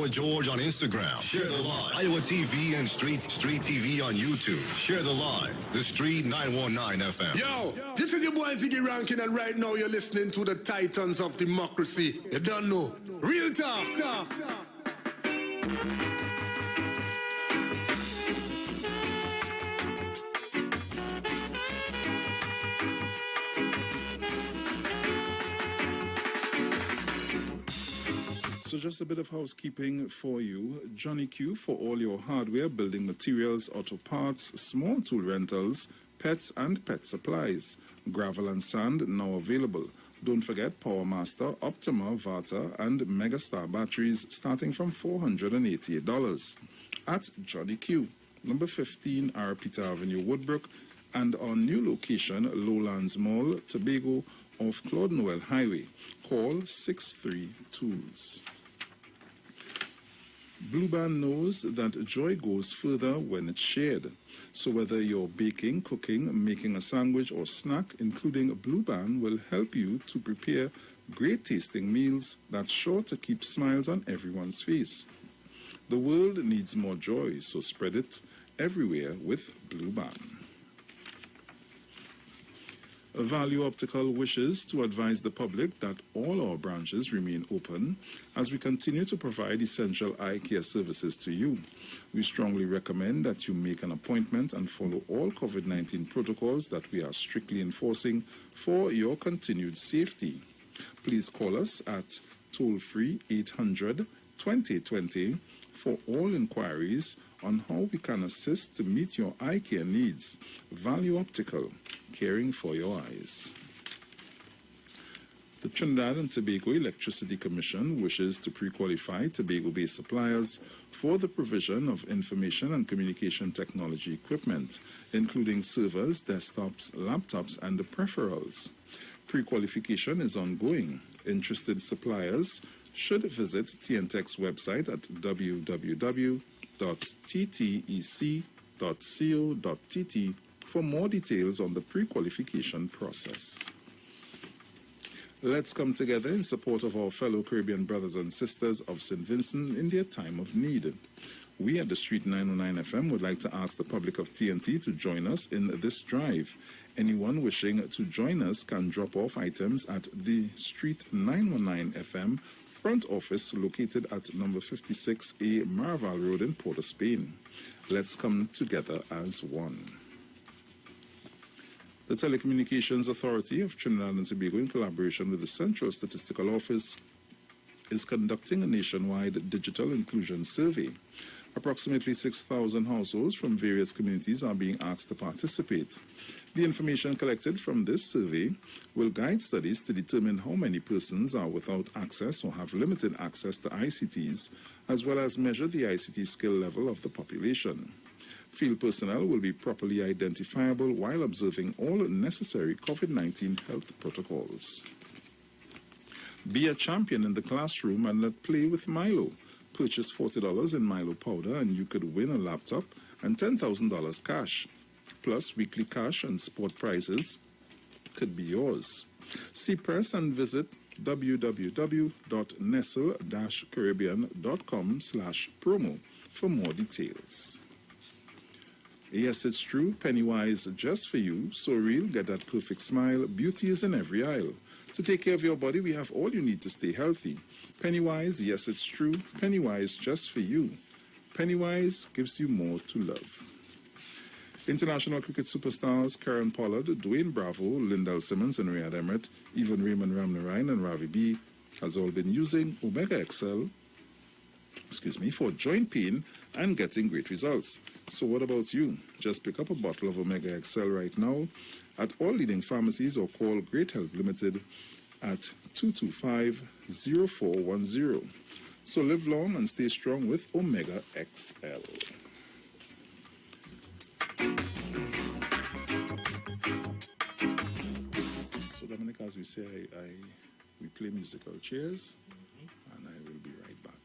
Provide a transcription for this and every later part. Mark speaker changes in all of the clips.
Speaker 1: Iowa George on Instagram. Share the live. Iowa TV and Street TV on YouTube. Share the live. The Street 919 FM.
Speaker 2: Yo, this is your boy Ziggy Rankin, and right now you're listening to the Titans of Democracy. You don't know. Real talk.
Speaker 3: So just a bit of housekeeping for you. Johnny Q for all your hardware, building materials, auto parts, small tool rentals, pets and pet supplies. Gravel and sand now available. Don't forget PowerMaster, Optima, Vata and Megastar batteries starting from $488. At Johnny Q, number 15 R. Peter Avenue, Woodbrook, and our new location, Lowlands Mall, Tobago, off Claude Noel Highway. Call 63-TOOLS. Blue Band knows that joy goes further when it's shared. So whether you're baking, cooking, making a sandwich or snack, including Blue Band will help you to prepare great tasting meals that's sure to keep smiles on everyone's face. The world needs more joy, so spread it everywhere with Blue Band. Value Optical wishes to advise the public that all our branches remain open as we continue to provide essential eye care services to you. We strongly recommend that you make an appointment and follow all COVID-19 protocols that we are strictly enforcing for your continued safety. Please call us at toll-free 800-2020 for all inquiries on how we can assist to meet your eye care needs. Value Optical, caring for your eyes. The Trinidad and Tobago Electricity Commission wishes to pre-qualify Tobago-based suppliers for the provision of information and communication technology equipment, including servers, desktops, laptops, and peripherals. Pre-qualification is ongoing. Interested suppliers should visit TNTEC's website at www.ttec.co.tt for more details on the pre-qualification process. Let's come together in support of our fellow Caribbean brothers and sisters of St. Vincent in their time of need. We at the Street 909 FM would like to ask the public of TNT to join us in this drive. Anyone wishing to join us can drop off items at the Street 919 FM front office located at number 56A Marval Road in Port of Spain. Let's come together as one. The Telecommunications Authority of Trinidad and Tobago, in collaboration with the Central Statistical Office, is conducting a nationwide digital inclusion survey. Approximately 6,000 households from various communities are being asked to participate. The information collected from this survey will guide studies to determine how many persons are without access or have limited access to ICTs, as well as measure the ICT skill level of the population. Field personnel will be properly identifiable while observing all necessary COVID-19 health protocols. Be a champion in the classroom and let play with Milo. Purchase $40 in Milo powder and you could win a laptop and $10,000 cash. Plus, weekly cash and sport prizes could be yours. See press and visit www.nestle-caribbean.com/promo for more details. Yes, it's true. Pennywise just for you. So real, get that perfect smile. Beauty is in every aisle. To take care of your body, we have all you need to stay healthy. Pennywise, yes, it's true. Pennywise just for you. Pennywise gives you more to love. International cricket superstars Karen Pollard, Dwayne Bravo, Lindell Simmons and Riyad Emirates, even Raymond Ramnarine and Ravi B has all been using Omega XL for joint pain and getting great results. So what about you? Just pick up a bottle of Omega XL right now at all leading pharmacies or call Great Health Limited at 225-0410. So live long and stay strong with Omega XL. So Dominic, as we say, we play musical chairs, and I will be right back.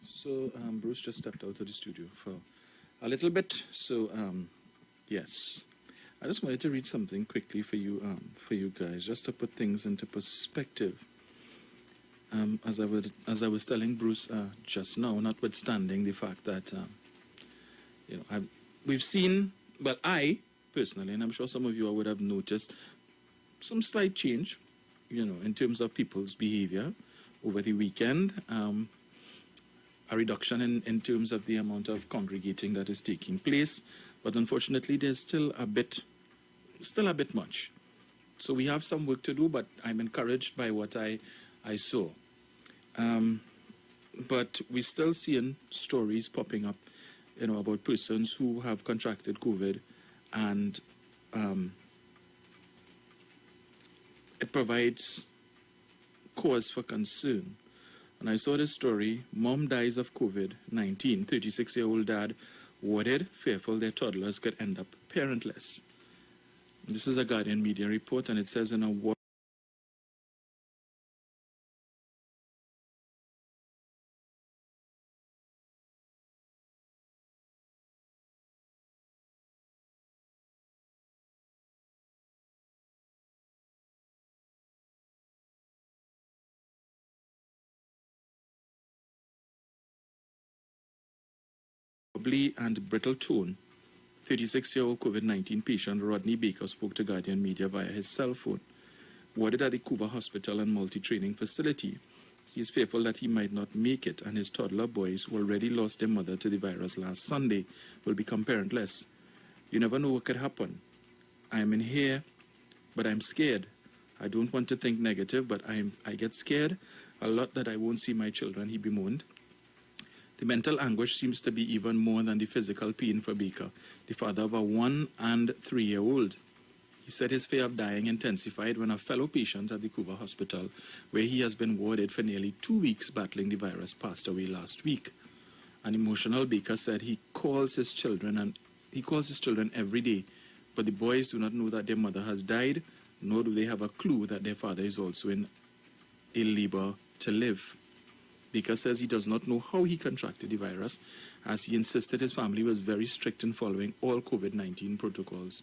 Speaker 4: So Bruce just stepped out of the studio for a little bit. So yes, I just wanted to read something quickly for you guys, just to put things into perspective. As I was telling Bruce just now, notwithstanding the fact that we've seen, well, I personally, and I'm sure some of you would have noticed some slight change, in terms of people's behavior over the weekend. A reduction in terms of the amount of congregating that is taking place, but unfortunately there's still a bit much. So we have some work to do, but I'm encouraged by what I saw. But we're still seeing stories popping up, about persons who have contracted COVID, and it provides cause for concern. And I saw this story: mom dies of COVID-19. 36-year-old dad warded, fearful their toddlers could end up parentless. This is a Guardian media report, and it says in a ward and brittle tone, 36-year-old COVID-19 patient Rodney Baker spoke to Guardian Media via his cell phone. Warded at the Couva Hospital and multi-training facility, he is fearful that he might not make it, and his toddler boys, who already lost their mother to the virus last Sunday, will become parentless. You never know what could happen. I am in here, but I'm scared. I don't want to think negative, but I get scared a lot that I won't see my children, he bemoaned. The mental anguish seems to be even more than the physical pain for Baker, the father of a 1- and 3-year-old. He said his fear of dying intensified when a fellow patient at the Couva Hospital, where he has been warded for nearly 2 weeks battling the virus, passed away last week. An emotional Baker said he calls his children every day, but the boys do not know that their mother has died, nor do they have a clue that their father is also in a labor to live. Baker says he does not know how he contracted the virus, as he insisted his family was very strict in following all COVID-19 protocols.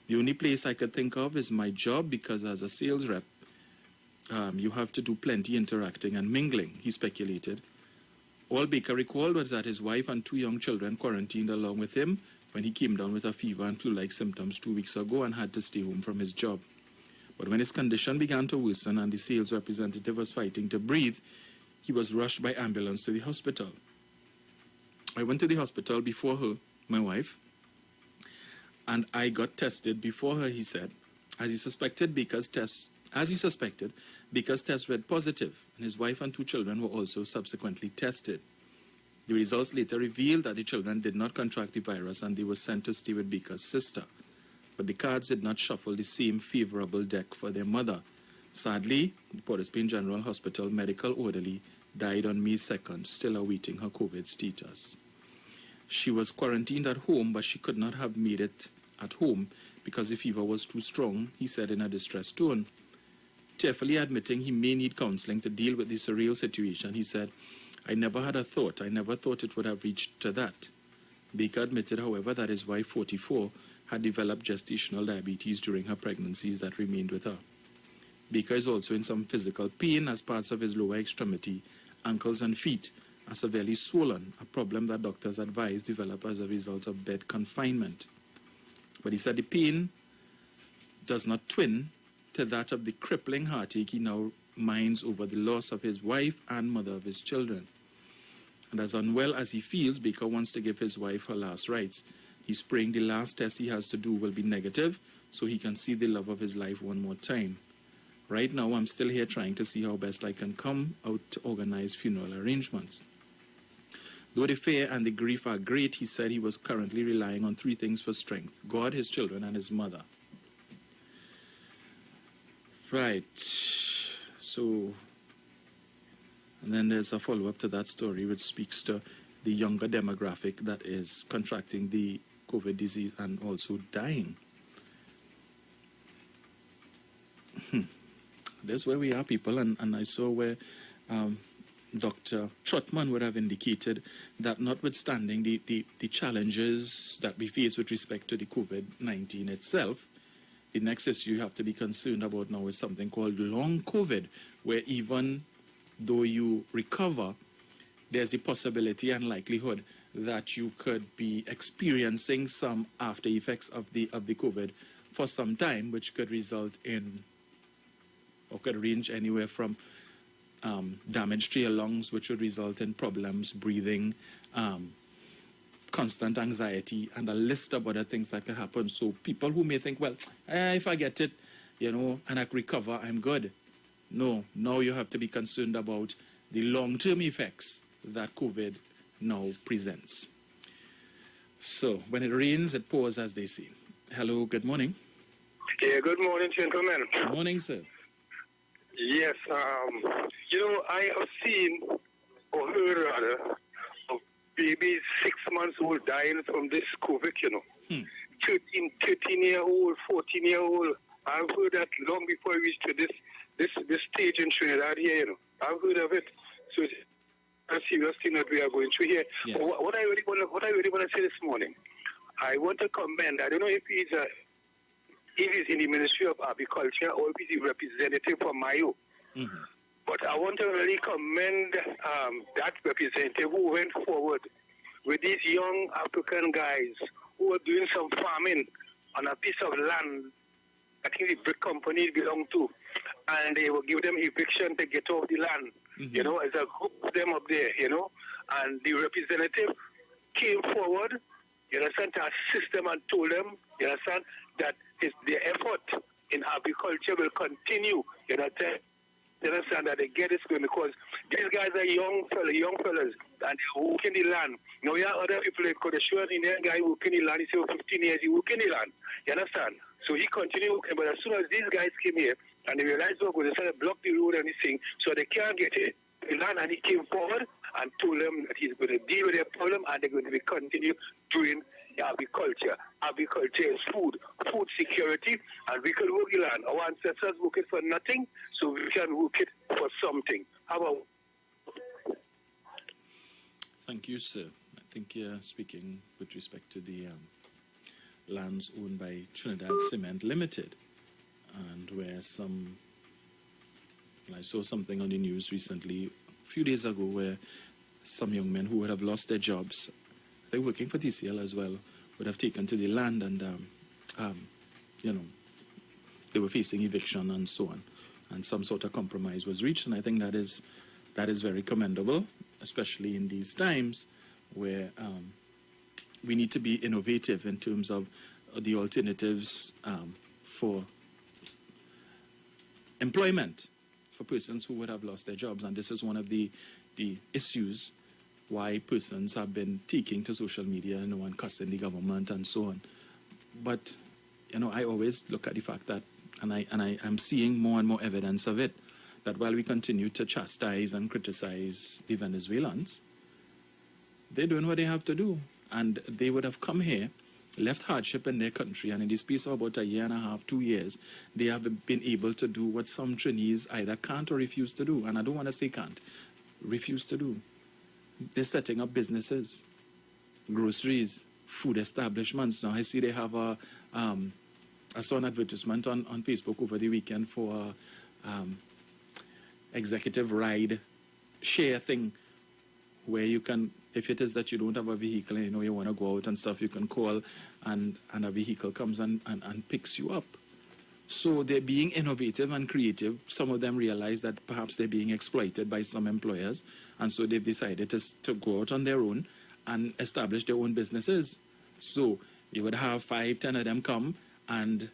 Speaker 4: The only place I could think of is my job, because as a sales rep, you have to do plenty interacting and mingling, he speculated. All Baker recalled was that his wife and 2 young children quarantined along with him when he came down with a fever and flu-like symptoms 2 weeks ago and had to stay home from his job. But when his condition began to worsen and the sales representative was fighting to breathe, he was rushed by ambulance to the hospital. I went to the hospital before her, my wife, and I got tested before her, he said. As he suspected, Baker's test read positive, and his wife and 2 children were also subsequently tested. The results later revealed that the children did not contract the virus, and they were sent to stay with Baker's sister. But the cards did not shuffle the same favorable deck for their mother. Sadly, the Port of Spain General Hospital medical orderly died on May 2nd, still awaiting her COVID status. She was quarantined at home, but she could not have made it at home because the fever was too strong, he said in a distressed tone. Tearfully admitting he may need counseling to deal with the surreal situation, he said, I never had a thought. I never thought it would have reached to that. Baker admitted, however, that his wife, 44, had developed gestational diabetes during her pregnancies that remained with her. Baker is also in some physical pain as parts of his lower extremity, ankles and feet are severely swollen, a problem that doctors advise develop as a result of bed confinement. But he said the pain does not twin to that of the crippling heartache he now minds over the loss of his wife and mother of his children. And as unwell as he feels, Baker wants to give his wife her last rites. He's praying the last test he has to do will be negative so he can see the love of his life one more time. Right now, I'm still here trying to see how best I can come out to organize funeral arrangements. Though the fear and the grief are great, he said he was currently relying on 3 things for strength: God, his children, and his mother. Right. So, and then there's a follow-up to that story which speaks to the younger demographic that is contracting the COVID disease and also dying. That's where we are, people, and I saw where Dr. Trotman would have indicated that notwithstanding the challenges that we face with respect to the COVID-19 itself, the next issue you have to be concerned about now is something called long COVID, where even though you recover, there's the possibility and likelihood that you could be experiencing some after effects of the COVID for some time, which could result in, or could range anywhere from damage to your lungs, which would result in problems breathing, constant anxiety, and a list of other things that could happen. So people who may think, well, if I get it, and I recover, I'm good. No, now you have to be concerned about the long-term effects that COVID now presents. So when it rains, it pours, as they say. Hello, good morning.
Speaker 5: Yeah, good morning, gentlemen.
Speaker 4: Good morning, sir.
Speaker 5: Yes, I have seen, or heard rather, of babies 6 months old dying from this COVID, 13-year-old, 14-year-old. I've heard that long before I reached to this stage in Trinidad here, I've heard of it. So it's a serious thing that we are going through here.
Speaker 4: Yes.
Speaker 5: What I really want to say this morning, I want to commend, I don't know if he's in the Ministry of Agriculture or if he's a representative from Mayo.
Speaker 4: Mm-hmm.
Speaker 5: But I want to really commend that representative who went forward with these young African guys who are doing some farming on a piece of land I think the brick company belong to, and they will give them eviction to get off the land.
Speaker 4: Mm-hmm.
Speaker 5: As a group of them up there, and the representative came forward, to assist them and told them, that their effort in agriculture will continue, that they get this going, because these guys are young fellas, and they're working the land. You have other people, like the sure Indian guy working the land, he said 15 years, he working the land. You understand? So he continued working, but as soon as these guys came here, and they realized they were going to block the road and anything, so they can't get it, the land, and he came forward and told them that he's going to deal with their problem, and they're going to be continue doing agriculture. Agriculture is food security, and we can work the land. Our ancestors work it for nothing, so we can work it for something. How about?
Speaker 4: Thank you, sir. I think you're speaking with respect to the lands owned by Trinidad Cement Limited, and where I saw something on the news recently, a few days ago, where some young men who would have lost their jobs, they're working for TCL as well, would have taken to the land, and they were facing eviction and so on, and some sort of compromise was reached, and I think that is very commendable, especially in these times where we need to be innovative in terms of the alternatives for employment for persons who would have lost their jobs. And this is one of the issues why persons have been taking to social media, and cussing the government and so on. But, I always look at the fact that, and I'm seeing more and more evidence of it, that while we continue to chastise and criticize the Venezuelans, they're doing what they have to do. And they would have come here, left hardship in their country, and in the space of about a year and a half, 2 years, they have been able to do what some Trinis either can't or refuse to do. And I don't want to say can't, refuse to do. They're setting up businesses, groceries, food establishments. Now I see they have I saw an advertisement on Facebook over the weekend for executive ride share thing, where you can, if it is that you don't have a vehicle and you want to go out and stuff, you can call and a vehicle comes and picks you up. So they're being innovative and creative. Some of them realize that perhaps they're being exploited by some employers, and so they've decided to go out on their own and establish their own businesses. So you would have 5-10 of them come, and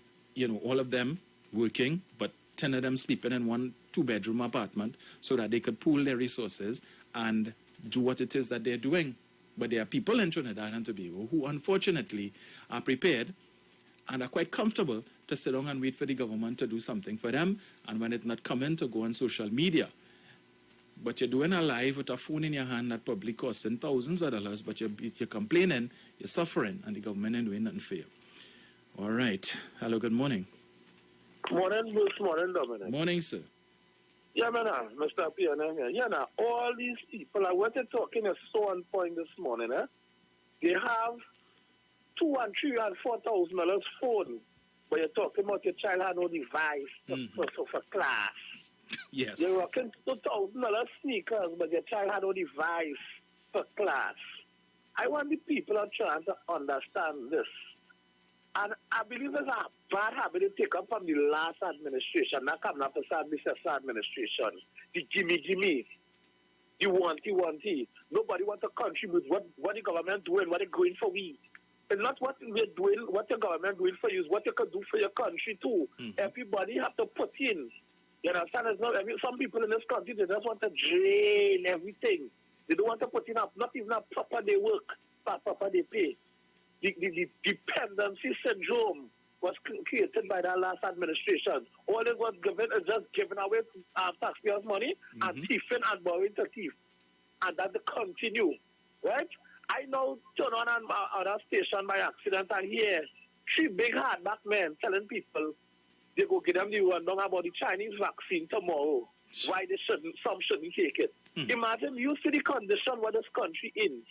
Speaker 4: all of them working, but 10 of them sleeping in one 2-bedroom apartment, so that they could pool their resources and do what it is that they're doing. But there are people in Trinidad and Tobago who unfortunately are prepared and are quite comfortable to sit down and wait for the government to do something for them, and when it's not coming, to go on social media. But you're doing a live with a phone in your hand that probably costing thousands of dollars, but you're complaining, you're suffering, and the government ain't doing nothing for you. All right. Hello, good morning.
Speaker 5: Morning, Bruce. Morning, Dominic.
Speaker 4: Morning, sir.
Speaker 5: Yeah, man, Mr. Piana, yeah, now, all these people, I wanted talking is so on point this morning, eh? They have $2,000 and $3,000 and $4,000 phone, but you're talking about your child had no device for class.
Speaker 4: Yes.
Speaker 5: You're rocking $2,000 sneakers, but your child had no device for class. I want the people are trying to understand this. And I believe it's a bad habit to take up from the last administration, not coming up to this administration. The gimme, the wanty. Nobody wants to contribute. What the government doing, what they're going for we. It's not what we're doing, what the government doing for you, is what you can do for your country too. Everybody have to put in. You understand? It's not, some people in this country, they just want to drain everything. They don't want to put in up, not even a proper day work, but proper day pay. The dependency syndrome was created by that last administration. All it was given is just giving away taxpayers' money and thieving and borrowing to thief. And that will continue, right? I now turn on another station by accident and hear 3 big hardback men telling people they go give them the rundown about the Chinese vaccine tomorrow. Why some shouldn't take it. Imagine you see the condition where this country is.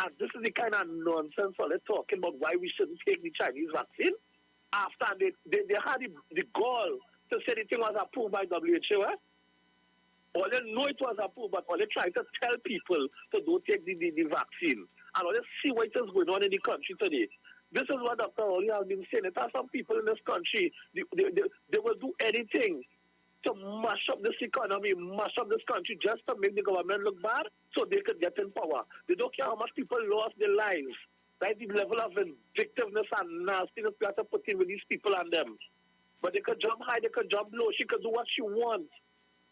Speaker 5: And this is the kind of nonsense all they're talking about why we shouldn't take the Chinese vaccine. After they had the gall to say the thing was approved by WHO. All they know it was approved, but all they try to tell people to don't take the vaccine. And all they see what is going on in the country today. This is what Dr. Oli has been saying. There are some people in this country, they will do anything to mash up this economy, mash up this country just to make the government look bad so they could get in power. They don't care how much people lost their lives. Right? The level of vindictiveness and nastiness we have to put in with these people and them. But they could jump high, they could jump low. She could do what she wants.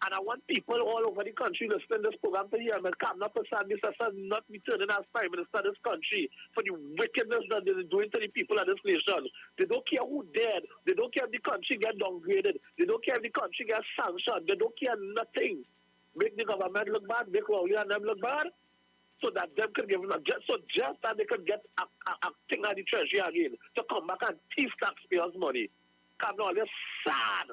Speaker 5: And I want people all over the country listening to this program to hear me. I'm not not returning as Prime Minister of this country for the wickedness that they're doing to the people of this nation. They don't care who dead. They don't care if the country get downgraded. They don't care if the country gets sanctioned. They don't care nothing. Make the government look bad, make Rowley and them look bad, so that them could give them just that they could get a thing at the treasury again to come back and thief taxpayers' money. Come now, they're sad.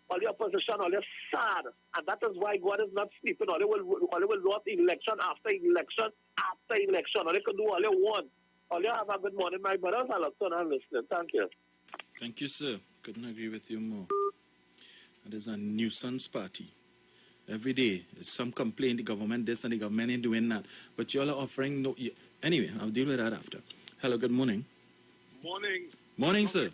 Speaker 5: All the opposition, all they're sad. And that is why God is not sleeping. All they will lose election after election after election. All they can do all they want. All they have a good morning, my brothers. I love to and listening. Thank you.
Speaker 4: Thank you, sir. Couldn't agree with you more. That is a nuisance party. Every day, some complain the government this and the government ain't doing that. But you all are offering no... Anyway, I'll deal with that after. Hello, good morning.
Speaker 6: Morning.
Speaker 4: Morning, sir.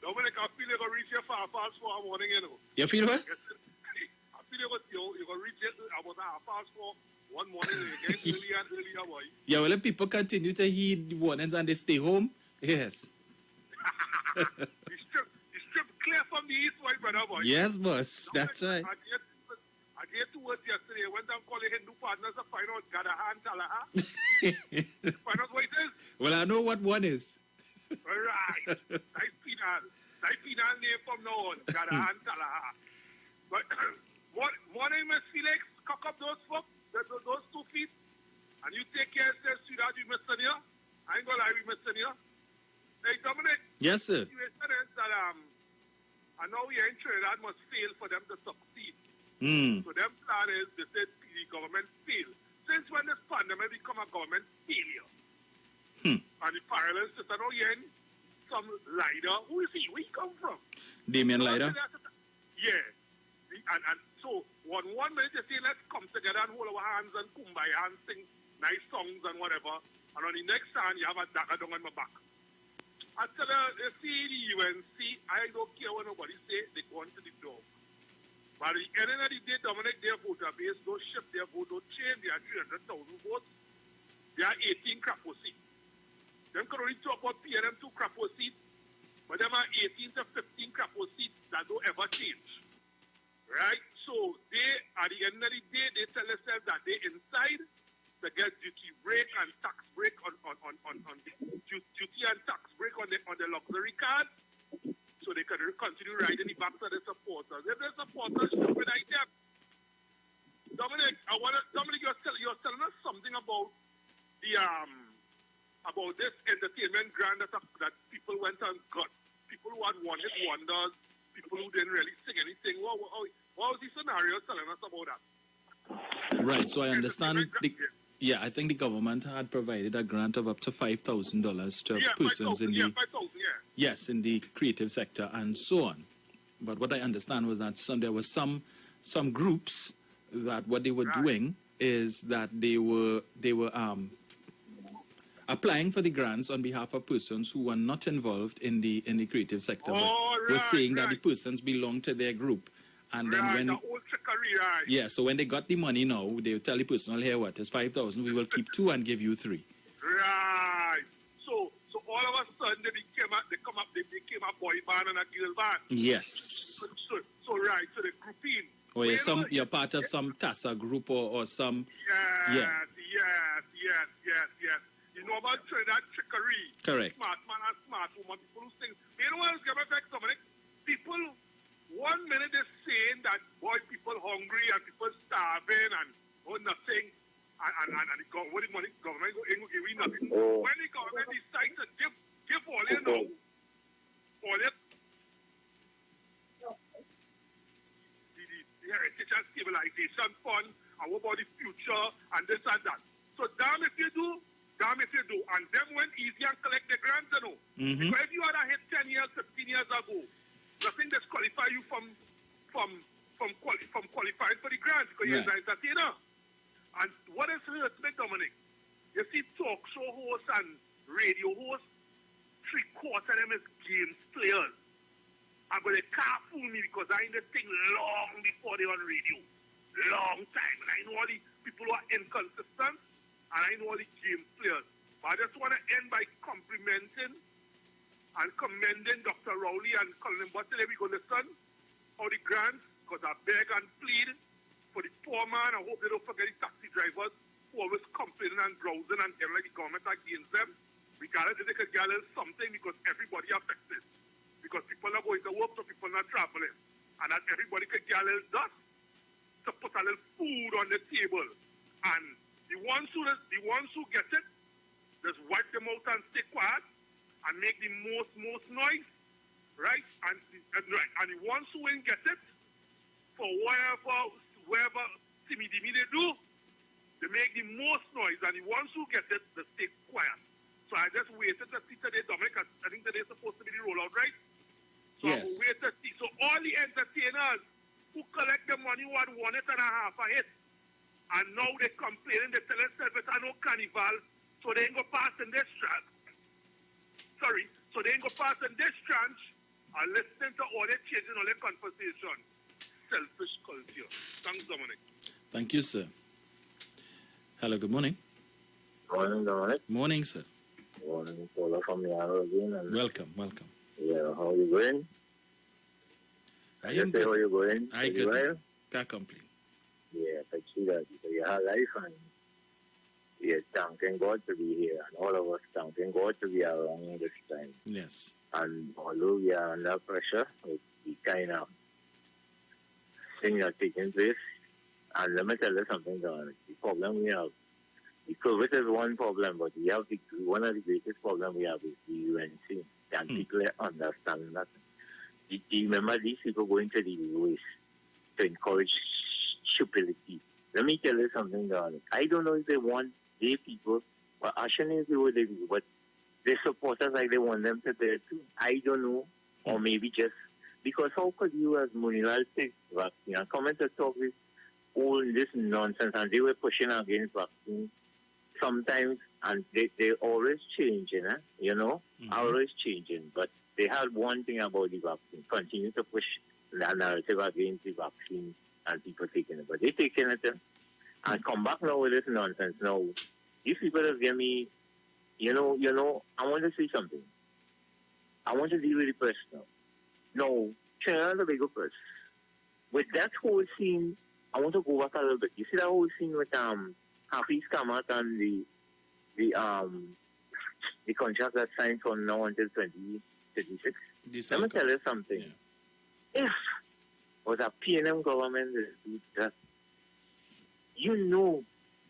Speaker 6: Dominic, I feel you're going to reach your fast for a morning, you know.
Speaker 4: You feel what?
Speaker 6: I feel you're going to reach it about a fast for one morning again, earlier and earlier, boy.
Speaker 4: Yeah, well, if people continue to heed the warnings and they stay home, yes.
Speaker 6: the strip clear from the east, my brother, boy.
Speaker 4: Yes, boss. That's right.
Speaker 6: I gave 2 words yesterday. I went down calling Hindu partners to find out Gadaha and Talaha. Find out what it is.
Speaker 4: Well, I know what one is.
Speaker 6: All right. Nice penal name from now on. Gadaha and Talaha. But morning, Miss Felix. Cock up those folks, those 2 feet. And you take care of yourself, sweetheart, you Mr. Nia. I ain't gonna lie with Mr. Nia. Hey, Dominic.
Speaker 4: Yes, sir.
Speaker 6: The situation is that I know we are in Trinidad must fail for them to succeed. So them plan is they said the government fail. Since when this pandemic become a government failure? And the parallels is I know you're in some Lider. Who is he? Where he come from?
Speaker 4: Damien Lider.
Speaker 6: Yeah. And so one minute they say let's come together and hold our hands and kumbaya and sing nice songs and whatever. And on the next hand you have a dagger down on my back. I tell her, they see the UNC, I don't care what nobody say, they go on to the dog. But at the end of the day, Dominic, their voter base, don't shift their vote, don't change their 300,000 votes. They are 18 crapo seats. Them can only talk about PNM 2 crapo seats, but them are 18 to 15 crapo seats that don't ever change. Right? So they, at the end of the day, they tell themselves that they inside to get duty break and tax break on the duty and tax break on the luxury card, so they can continue riding the backs of the supporters. If the supporters stupid idea, Dominic, you're telling us something about the about this entertainment grant that people went and got. People who had wanted wonders, people who didn't really sing anything. What was the scenario telling us about that?
Speaker 4: Right, so I understand.
Speaker 6: Yeah.
Speaker 4: I think the government had provided a grant of up to $5,000 to persons in the
Speaker 6: 5,000, yeah.
Speaker 4: yes, in the creative sector and so on. But what I understand was that there were some groups that what they were doing is that they were applying for the grants on behalf of persons who were not involved in the creative sector, but were saying that the persons belong to their group. And then when
Speaker 6: the old trickery, right.
Speaker 4: Yeah, so when they got the money now, they tell the person, here, what is 5,000? We will keep 2 and give you 3.
Speaker 6: Right. So all of a sudden they became a boy band and a girl band.
Speaker 4: Yes.
Speaker 6: So right, so the grouping.
Speaker 4: Or you're part of some TASA group or some.
Speaker 6: Yes. You know about that trickery.
Speaker 4: Correct.
Speaker 6: Smart man and smart woman. People who sing. You know what is going to affect Dominic? People, 1 minute they're saying that, boy, people hungry and people starving and nothing. And the government ain't give you nothing. When the government decides to give all you know, all it, the Heritage and Stabilization Fund, and what about the future, and this and that. So damn if you do. And them went easy and collect the grants, you know.
Speaker 4: Mm-hmm.
Speaker 6: Because if you had a hit 10 years, 15 years ago, nothing disqualify you from qualifying for the grants because you're an entertainer. And what is hurt me, Dominic? You see talk show hosts and radio hosts, 3/4 of them is games players. But they can't fool me because I know the thing long before they on radio. Long time. And I know all the people who are inconsistent. And I know all the game players. But I just want to end by complimenting and commending Dr. Rowley and Colin Butler. We go listen how the grants, because I beg and plead for the poor man. I hope they don't forget the taxi drivers who always complaining and browsing and getting like the government against them. Regardless if they could get something because everybody affected. Because people are going to work, so people are not traveling. And that everybody could get a little dust to put a little food on the table. And the ones who get it, just wipe them out and stay quiet and make the most noise, right? And the ones who ain't get it, for wherever timidity they do, they make the most noise. And the ones who get it, they stay quiet. So I just waited to see today, Dominic. I think today's supposed to be the rollout, right? So
Speaker 4: yes.
Speaker 6: I waited to see. So all the entertainers who collect the money who had 1.5 hit, and now they complaining, they tell themselves it's no carnival, so they ain't go pass in this tranche. So they ain't go pass in this tranche and listening to all the changing, all the conversation. Selfish culture. Thanks, Dominic.
Speaker 4: Thank you, sir. Hello, good morning.
Speaker 7: Morning, Dominic.
Speaker 4: Morning, sir.
Speaker 7: Morning, caller from Yarrow again. And
Speaker 4: welcome.
Speaker 7: Yeah, how you going?
Speaker 4: I am good.
Speaker 7: How you going?
Speaker 4: I good. Well? Can't complain.
Speaker 7: Yeah, I see that. You have life and you're thanking God to be here, and all of us thanking God to be around this time.
Speaker 4: Yes.
Speaker 7: And although we are under pressure, with the kind of thing that's taking place, and let me tell you something, Dominic. The problem we have, the COVID is one problem, but we have one of the greatest problems we have is the UNC, and people understand that. Remember, these people going to the US to encourage stupidity. Let me tell you something, darling. I don't know if they want their people, but I shouldn't say what they do, but they support us like they want them to do it too. I don't know, or maybe just because how could you as Munilal take vaccine and come and to talk with all this nonsense, and they were pushing against vaccine sometimes, and they always changing, you know, always changing, but they had one thing about the vaccine, continue to push the narrative against the vaccine and people taking it. But they taking it and come back now with this nonsense. Now, these people just give me, you know, I want to say something. I want to deal with the press now. No, Sharon the bigger press. With that whole scene, I want to go back a little bit. You see that whole scene with Hafiz Kamat and the contract that signed for now until 2036? Let me tell you something. Yeah. If was a PNM government that, you know,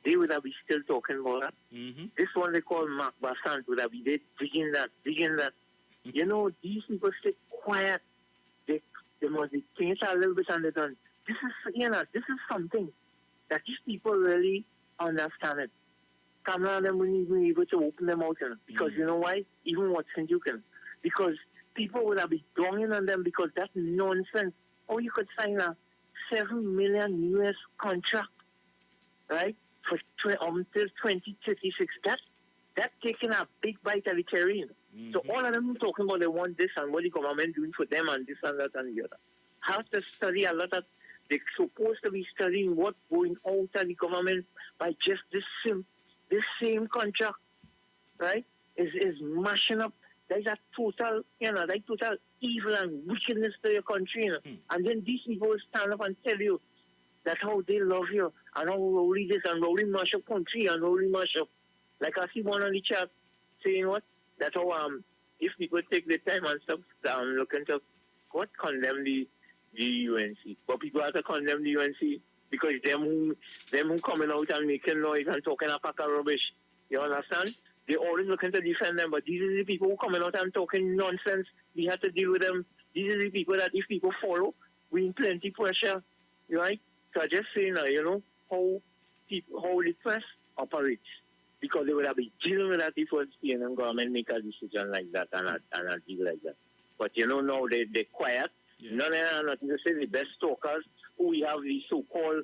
Speaker 7: they would have been still talking about that. This one they call Mark Bassant would have been digging that. You know, these people stay quiet. They must be things a little bit and they done. this is something that these people really understand it. Come on, them when you able to open them out, because you know why? Even Watson you can, because people would have been drawing on them because that's nonsense. Or you could sign a $7 million US contract, right, for until 2036. That's taking a big bite of the cherry. So all of them talking about they want this and what the government doing for them and this and that and the other. Have to study a lot of. They're supposed to be studying what's going out of the government by just this same contract, right? Is mashing up. There's a total, total evil and wickedness to your country, And then these people will stand up and tell you that how they love you and how rowdy this and rowdy mash up country and rowdy mash up. Like I see one on the chat saying what? That how if people take the time and stuff look into what condemn the UNC. But people have to condemn the UNC because them who coming out and making noise and talking a pack of rubbish. You understand? They always looking to defend them, but these are the people who coming out and talking nonsense. We have to deal with them. These are the people that if people follow, we in plenty pressure, right? So I just say now, how the press operates. Because they would have been dealing with that if the government make a decision like that and a deal like that. But now they're quiet. Yes. Nothing to say. The best talkers who we have the so-called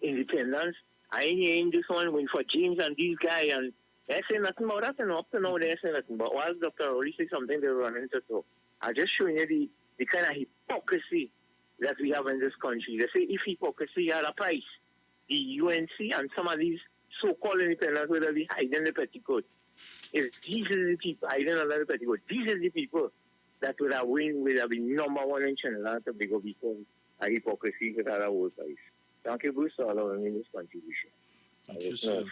Speaker 7: independents. I ain't hearing this one when for James and these guys and they say nothing about that and up to now they say nothing. But while Dr. Rowley say something they run into so I'm just showing you the kind of hypocrisy that we have in this country. They say if hypocrisy had a price, the UNC and some of these so-called independents would be hiding the petticoat. If these are the people hiding under the petticoat, these are the people that would have been number one in Trinidad to go because of hypocrisy with our old price. Thank you, Bruce, for allowing me this contribution.
Speaker 4: Thank you, sir.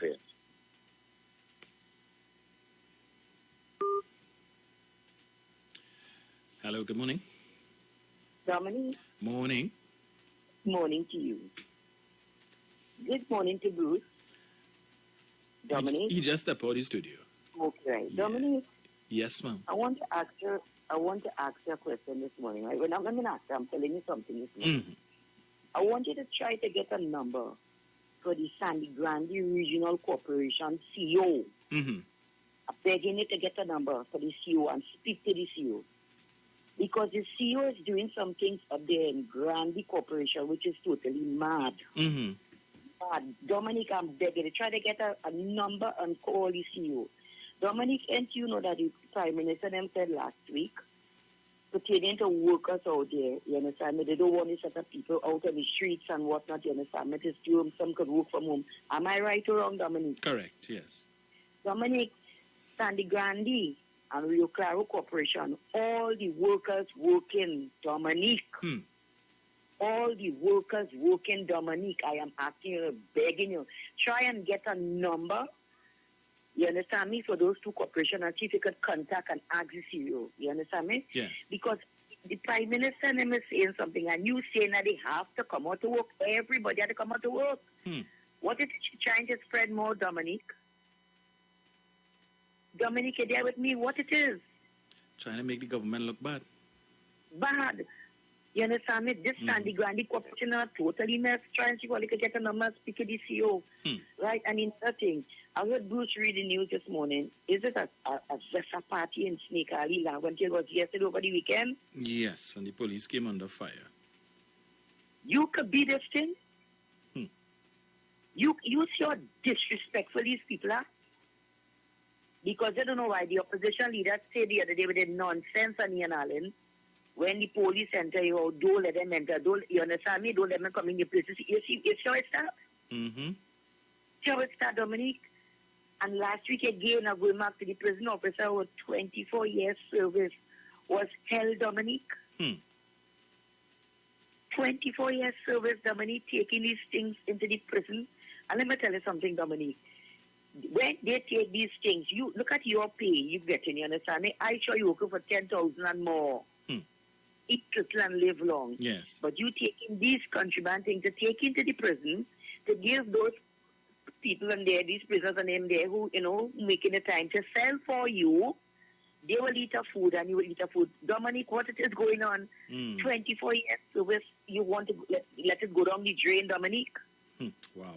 Speaker 4: Hello, good morning.
Speaker 8: Dominic.
Speaker 4: Morning.
Speaker 8: Morning to you. Good morning to Bruce. Dominic.
Speaker 4: He just stepped out of the studio.
Speaker 8: Okay,
Speaker 4: Yeah.
Speaker 8: Dominic.
Speaker 4: Yes, ma'am.
Speaker 8: I want to ask you a question this morning. Right? When I'm telling you something this morning.
Speaker 4: Mm-hmm.
Speaker 8: I want you to try to get a number for the Sandy Grande Regional Corporation CEO.
Speaker 4: Mm-hmm.
Speaker 8: I'm begging you to get a number for the CEO and speak to the CEO. Because the CEO is doing some things up there in Grande Corporation, which is totally mad.
Speaker 4: Mm-hmm.
Speaker 8: Dominic, I'm begging you, try to get a number and call the CEO. Dominic, and you know that the Prime Minister them said last week, pertaining to workers out there, you understand me? They don't want to set up people out on the streets and whatnot, you understand me? Just do some could work from home. Am I right or wrong, Dominic?
Speaker 4: Correct, yes.
Speaker 8: Dominic, Sandy Grande and Rio Claro Corporation, all the workers working, Dominic. All the workers working, Dominic, I am asking you, begging you, try and get a number, you understand me, for those two corporations and see if you could contact and ask the CEO. You understand me?
Speaker 4: Yes.
Speaker 8: Because the Prime Minister is saying something and you saying that they have to come out to work. Everybody has to come out to work. What is she trying to spread more, Dominic? Dominic, you there with me? What it is?
Speaker 4: Trying to make the government look bad.
Speaker 8: Bad. You understand me? This Sandy Grande Corporation are totally messed. Trying to see what they could get a number, speak to the CEO. Right? And in nothing. I heard Bruce read the news this morning. Is it a Zessa party in Snake Alley? When it was yesterday over the weekend?
Speaker 4: Yes, and the police came under fire.
Speaker 8: You could be this thing? You see how disrespectful these people are? Because they don't know why the opposition leaders said the other day with the nonsense on Ian Allen. When the police enter you, don't let them enter. You understand me? Don't let them come in your places. You see how it starts? See how it starts, Dominic? And last week again, I'm going back to the prison officer with 24 years service was held, Dominic. 24 years service, Dominic, taking these things into the prison. And let me tell you something, Dominic. When they take these things, you look at your pay you get in, you understand me? I sure you working for 10,000 and more. Eat little and live long.
Speaker 4: Yes.
Speaker 8: But you taking these contraband things to take into the prison to give those people in there, these prisoners and them there who, making the time to sell for you They will eat a food and you will eat a food. Dominic, what it is going on? 24 years service, you want to let it go down the drain, Dominic?
Speaker 4: Wow.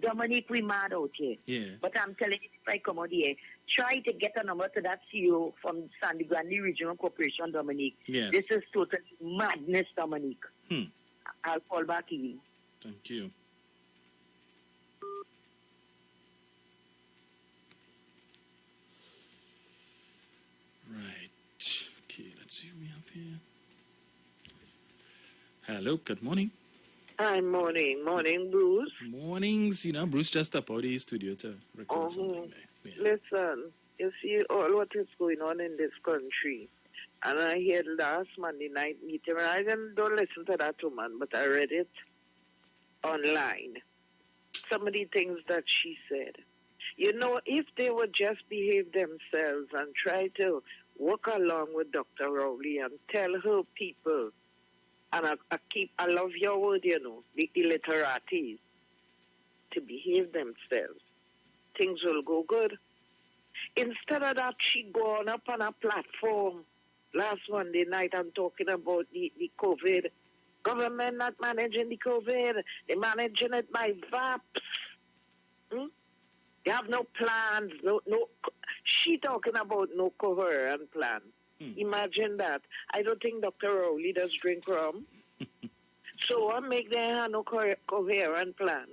Speaker 8: Dominic, we mad out here.
Speaker 4: Yeah.
Speaker 8: But I'm telling you, if I come out here, try to get a number to that CEO from Sandy Grande Regional Corporation, Dominic.
Speaker 4: Yes.
Speaker 8: This is total madness, Dominic. I'll call back in.
Speaker 4: Thank you. Right. Okay, let's see who we have here. Hello, good morning.
Speaker 9: Hi, morning. Morning, Bruce.
Speaker 4: Mornings. Bruce just stepped out of his studio to record something there. Yeah.
Speaker 9: Listen, you see all what is going on in this country. And I heard last Monday night meeting, and I don't listen to that woman, but I read it online. Some of the things that she said. If they would just behave themselves and try to work along with Dr. Rowley and tell her people, and I love your word, the illiterates, to behave themselves, things will go good. Instead of that, she gone up on a platform last Monday night and talking about the COVID. Government not managing the COVID. They're managing it by VAPs. They have no plans. No. She talking about no coherent plan. Imagine that. I don't think Dr. Rowley does drink rum. So I make them have no coherent plan.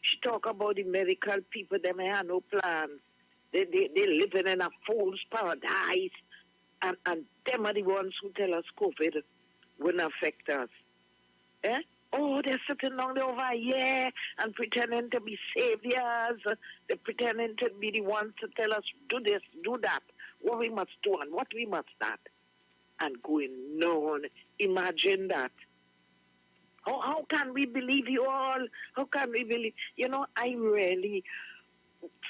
Speaker 9: She talk about the medical people, they may have no plans. They living in a fool's paradise. And them are the ones who tell us COVID wouldn't affect us. Eh? Oh, they're sitting down there over here and pretending to be saviors. They're pretending to be the ones to tell us, do this, do that, what we must do and what we must not. And going on. Imagine that. How can we believe you all? How can we believe? I really,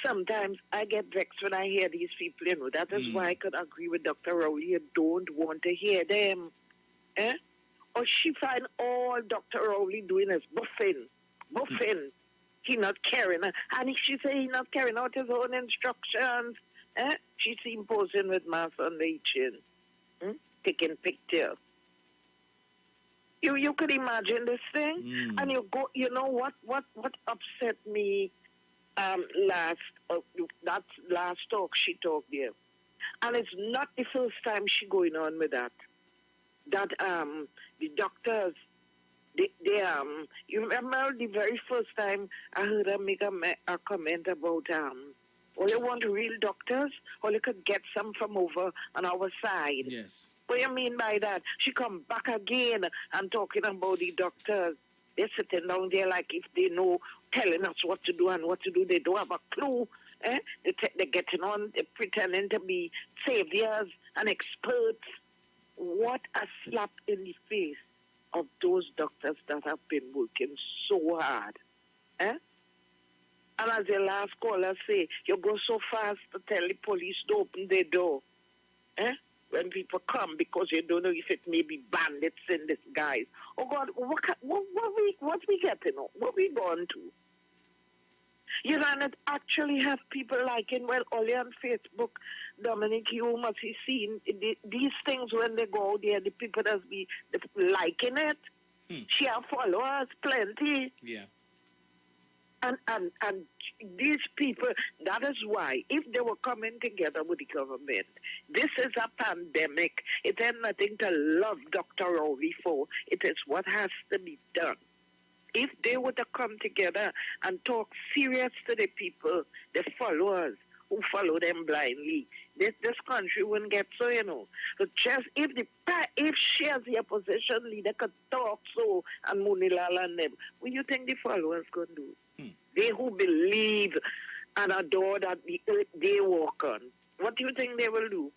Speaker 9: sometimes I get vexed when I hear these people, That is why I could agree with Dr. Rowley. You don't want to hear them. Eh? Or she find all Dr. Rowley doing is buffing. He not caring. And if she say he not carrying out his own instructions, she's imposing with mass on the chin. Taking pictures. You could imagine this thing? And you go, what upset me last talk she talked there. And it's not the first time she going on with that. That the doctors, you remember the very first time I heard her make a comment about all you want real doctors, or you could get some from over on our side.
Speaker 4: Yes.
Speaker 9: What do you mean by that? She come back again and talking about the doctors. They're sitting down there like if they know, telling us what to do and what to do. They don't have a clue. They're getting on, they're pretending to be saviors and experts. What a slap in the face of those doctors that have been working so hard. And as the last caller say, you go so fast to tell the police to open their door. When people come because you don't know if it may be bandits in disguise. Oh God, what we getting? What we going to? And it actually have people liking, only on Facebook, Dominic, you must have seen these things when they go there, the people that be liking it. She have followers, plenty.
Speaker 4: Yeah.
Speaker 9: And these people, that is why, if they were coming together with the government, this is a pandemic. It ain't nothing to love Dr. Rowley for. It is what has to be done. If they were to come together and talk serious to the people, the followers who follow them blindly, this country wouldn't get so, But just if she as the opposition leader could talk so and Munilal and them, what do you think the followers going to do? They who believe and adore that the earth they walk on, what do you think they will do?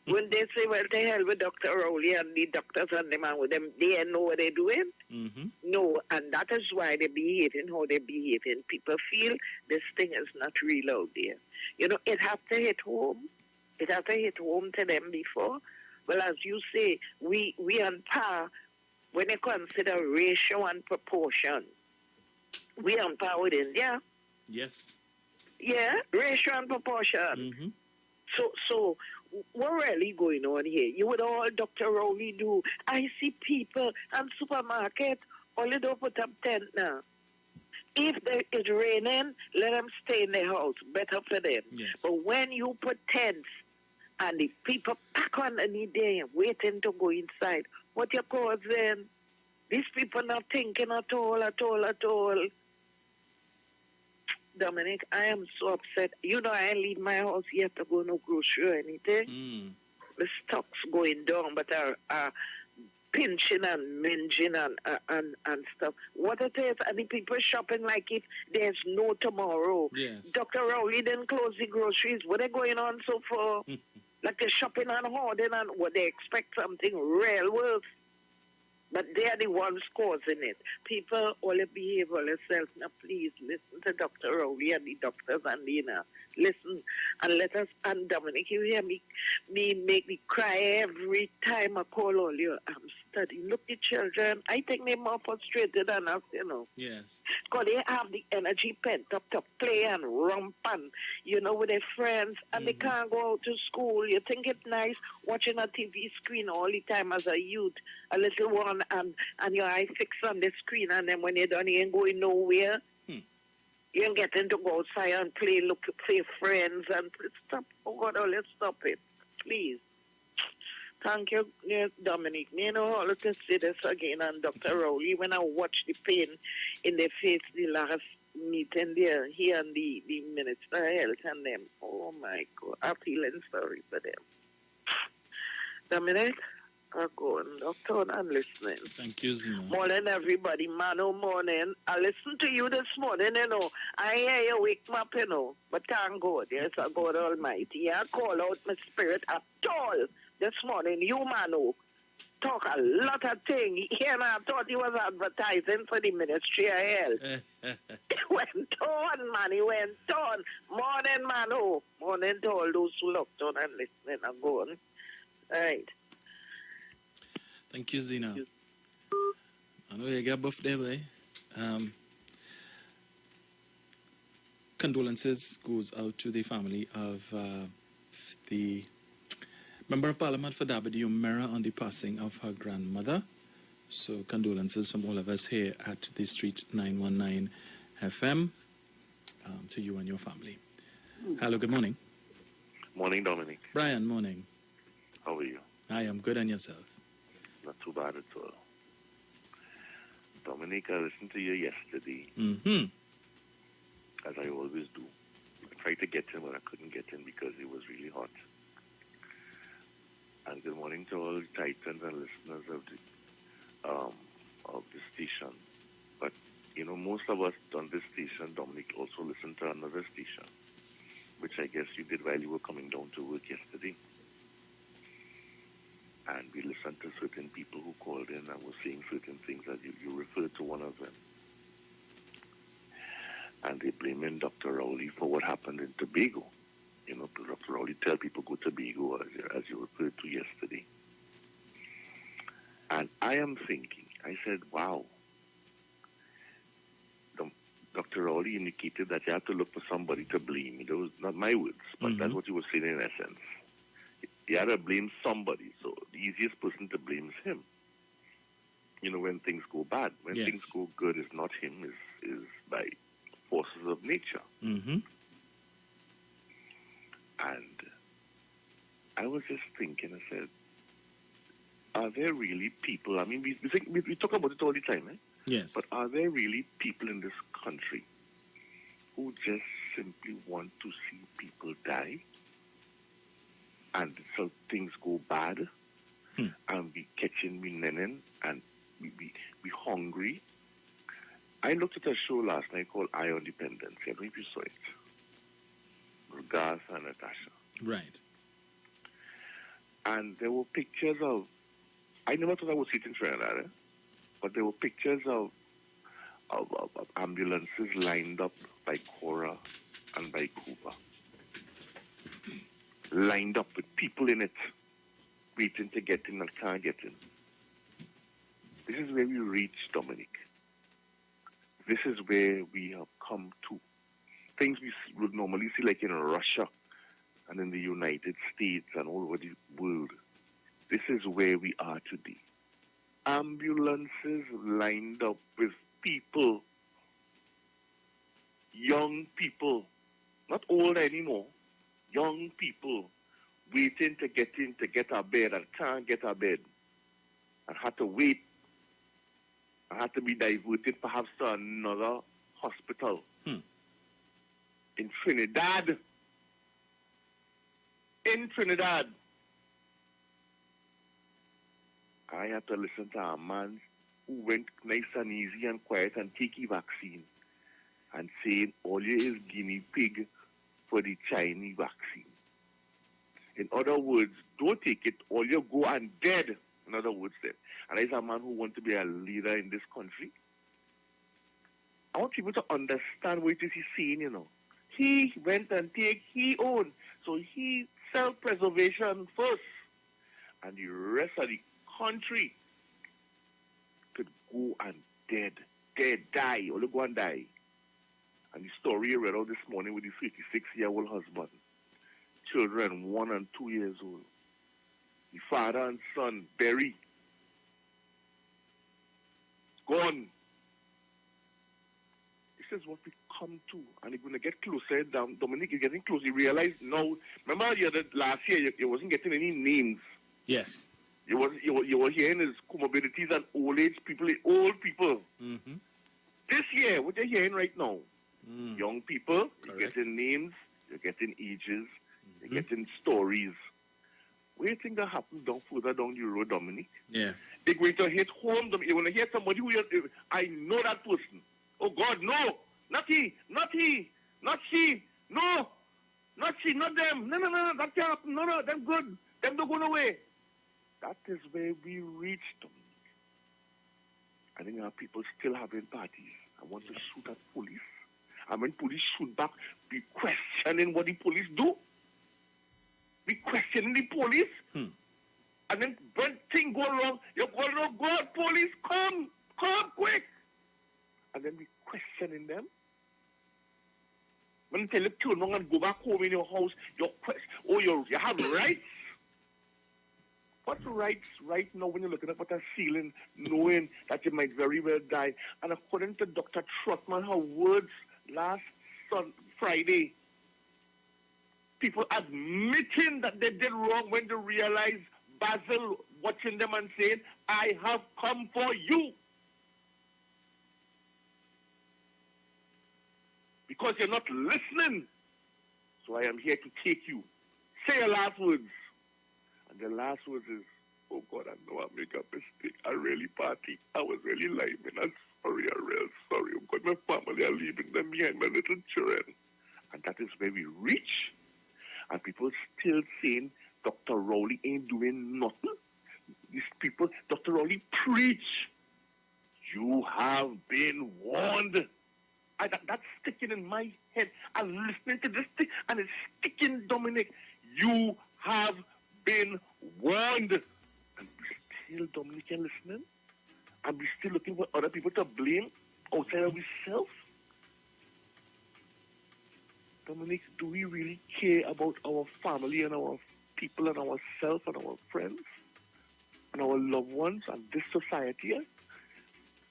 Speaker 9: When they say, well, to hell with Dr. Rowley and the doctors and them and with them, they know what they're doing? No, and that is why they're behaving how they're behaving. People feel this thing is not real out there. It has to hit home. It has to hit home to them before. Well, as you say, we on par when you consider ratio and proportion. We on par with India.
Speaker 4: Yes.
Speaker 9: Yeah, ratio and proportion. So what really going on here? You would all Dr. Rowley do. I see people and supermarket, all you don't put up tent now. If it's raining, let them stay in their house. Better for them.
Speaker 4: Yes.
Speaker 9: But when you put tents and the people pack underneath there waiting to go inside, what you call them? These people not thinking at all. Dominic, I am so upset. You know, I leave my house yet to go no grocery or anything. The stock's going down, but are pinching and minging and stuff. What it is, and the people shopping like if there's no tomorrow.
Speaker 4: Yes.
Speaker 9: Dr. Rowley didn't close the groceries. What are going on so far? Like they're shopping and hoarding and what they expect something real worth. But they are the ones causing it. People, all behave all yourself. Now, please listen to Dr. Rowley and the doctors and Dina. Listen and let us, and Dominic, you hear me make me cry every time I call all you. I'm studying. Look, the children, I think they're more frustrated than us, you know.
Speaker 4: Yes.
Speaker 9: Because they have the energy pent up to play and romp and, you know, with their friends, and they can't go out to school. You think it's nice watching a TV screen all the time as a youth, a little one, and your eye fixed on the screen, and then when you're done, you ain't going nowhere. You ain't getting to go outside and play, look for your friends, and stop. Oh, God, oh, let's stop it. Please. Thank you, Dominic. You know, I'll just say this again, and Dr. Rowley, when I watched the pain in their face the last meeting there, he and the Minister of Health and them, oh, my God, I'm feeling sorry for them. Dominic? I go on, doctor, and listening.
Speaker 4: Thank you, Zina.
Speaker 9: Morning, everybody. Man, oh, morning. I listened to you this morning, you know. I hear you wake me up, you know. But thank God, yes, I God Almighty. I call out my spirit at all this morning. You, man, oh, talk a lot of things. Here, I thought he was advertising for the Ministry of Health. It went on, man. It went on. Morning, man, oh. Morning to all those who looked on and listening and going. All right.
Speaker 4: Thank you, Zina. I know you got buff there, boy. Condolences goes out to the family of the Member of Parliament for Dabadi Umera on the passing of her grandmother. So condolences from all of us here at the Street 919 FM to you and your family. Hello, good morning.
Speaker 10: Morning, Dominic.
Speaker 4: Brian, morning.
Speaker 10: How are you?
Speaker 4: I am good, and yourself?
Speaker 10: Not too bad at all. Dominic, I listened to you yesterday, as I always do. I tried to get in, but I couldn't get in because it was really hot. And good morning to all the Titans and listeners of the station. But, you know, most of us on this station, Dominic, also listened to another station, which I guess you did while you were coming down to work yesterday. And we listened to certain people who called in and were saying certain things, as you referred to one of them. And they're blaming Dr. Rowley for what happened in Tobago. You know, Dr. Rowley tell people go to Tobago, as you referred to yesterday. And I am thinking, I said, wow. Dr. Rowley indicated that you have to look for somebody to blame. Those not my words, but that's what he was saying in essence. You had to blame somebody, so the easiest person to blame is him. You know, when things go bad. When things go good, it's not him, is by forces of nature. And I was just thinking, I said, are there really people, I mean, we talk about it all the time, eh?
Speaker 4: Yes.
Speaker 10: But are there really people in this country who just simply want to see people die? And so things go bad, and we catching, we nenning, and we hungry. I looked at a show last night called Eye on Dependency. I don't know if you saw it. Garth and Natasha.
Speaker 4: Right.
Speaker 10: And there were pictures of, I never thought I would see it in Trinidad, but there were pictures of ambulances lined up by Cora and by Cuba. Lined up with people in it, waiting to get in and can't get in. This is where we reach, Dominic. This is where we have come to. Things we would normally see like in Russia and in the United States and all over the world. This is where we are today. Ambulances lined up with people, young people, not old anymore, young people waiting to get in to get a bed and can't get a bed and had to wait and had to be diverted perhaps to another hospital in Trinidad. In Trinidad. I had to listen to a man who went nice and easy and quiet and take the vaccine and saying all you is guinea pig for the Chinese vaccine. In other words, don't take it or you go and dead. In other words, then. And there's a man who wants to be a leader in this country. I want people to understand what it is he's saying, you know. He went and take his own. So he self-preservation first. And the rest of the country could go and die, or go and die. And the story you read out this morning with the 36-year-old husband, children 1 and 2 years old, the father and son buried, gone. This is what we come to, and you're going to get closer. Dominic is getting close. You realize now. Remember, last year you wasn't getting any names.
Speaker 4: Yes.
Speaker 10: You were hearing his comorbidities and old people.
Speaker 4: Mm-hmm.
Speaker 10: This year, what you're hearing right now, young people,
Speaker 4: Correct.
Speaker 10: you're getting names, you're getting ages, you're getting stories. What do you think that happens further down the road, Dominic?
Speaker 4: Yeah.
Speaker 10: They're going to hit home. You want to hear somebody who I know that person. Oh God, no, not he, not he, not she, no, not she, not them. No, that can't happen. No, them good. Them don't go away. That is where we reached, Dominic. I think our people still having parties. I want to shoot at police. And when police shoot back, be questioning what the police do. Be questioning the police. And then when things go wrong, you call, oh God, police, come quick. And then be questioning them. When you tell you to turn around and go back home in your house, you have rights. What rights right now when you're looking up at a ceiling, knowing that you might very well die? And according to Dr. Trotman, her words last Friday, people admitting that they did wrong when they realized Basil watching them and saying, I have come for you. Because you're not listening. So I am here to take you. Say your last words. And the last words is, oh God, I know I make a mistake. I really party. I was really lying. I'm sorry, I'm real sorry. Oh God, my family are leaving them behind, my little children. And that is where we reach. And people still saying, Dr. Rowley ain't doing nothing. These people, Dr. Rowley, preach. You have been warned. That's sticking in my head. I'm listening to this thing, and it's sticking, Dominic. You have been warned. And we still, Dominic, are listening? And we still looking for other people to blame outside of ourselves? Dominic, do we really care about our family and our people and ourselves and our friends and our loved ones and this society?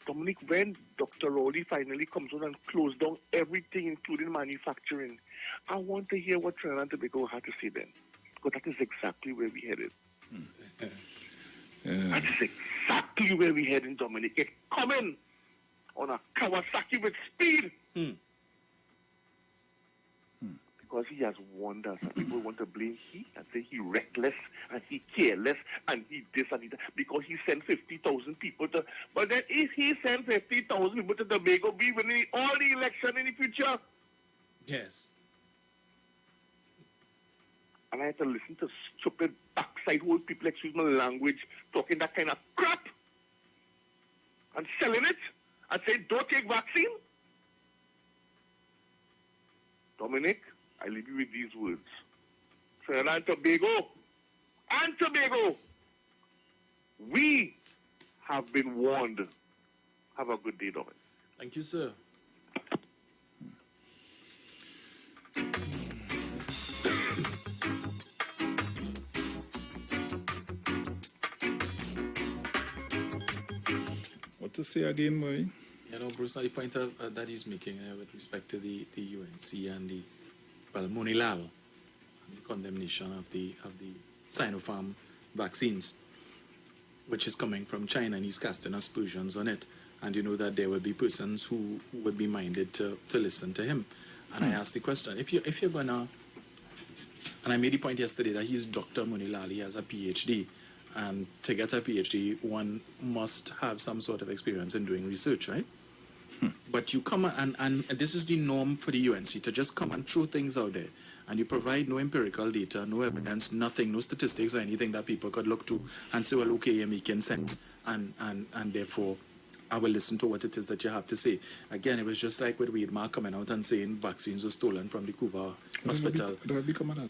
Speaker 10: Dominic, when Dr. Rowley finally comes on and close down everything, including manufacturing, I want to hear what Trinidad and Tobago had to say then. Because that is exactly where we headed. That is exactly where we heading, Dominic. It's coming on a Kawasaki with speed. Because he has warned us. And people want to blame he and say he reckless and he careless and he this and he that. Because he sent 50,000 people to... But then if he sent 50,000 people to Tobago, we winning all the election in the future.
Speaker 4: Yes.
Speaker 10: And I had to listen to stupid backside old people, excuse my language, talking that kind of crap. And selling it. And saying, don't take vaccine. Dominic, I leave you with these words. Trinidad and Tobago, we have been warned. Have a good day, Dominic.
Speaker 4: Thank you, sir.
Speaker 3: What to say again, Murray?
Speaker 4: You know, Bruce, the point that he's making with respect to the UNC and the Monilal, and the condemnation of the Sinopharm vaccines, which is coming from China, and he's casting aspersions on it. And you know that there will be persons who would be minded to listen to him. And I asked the question, if you're gonna, and I made the point yesterday that he's Dr. Monilal, he has a PhD, and to get a PhD, one must have some sort of experience in doing research, right? But you come and this is the norm for the UNC, to just come and throw things out there, and you provide no empirical data, no evidence, nothing, no statistics or anything that people could look to and say, well, okay, you're making sense, and therefore I will listen to what it is that you have to say. Again, it was just like with Weidmar coming out and saying vaccines were stolen from the Cuba hospital.
Speaker 3: There will be coming out.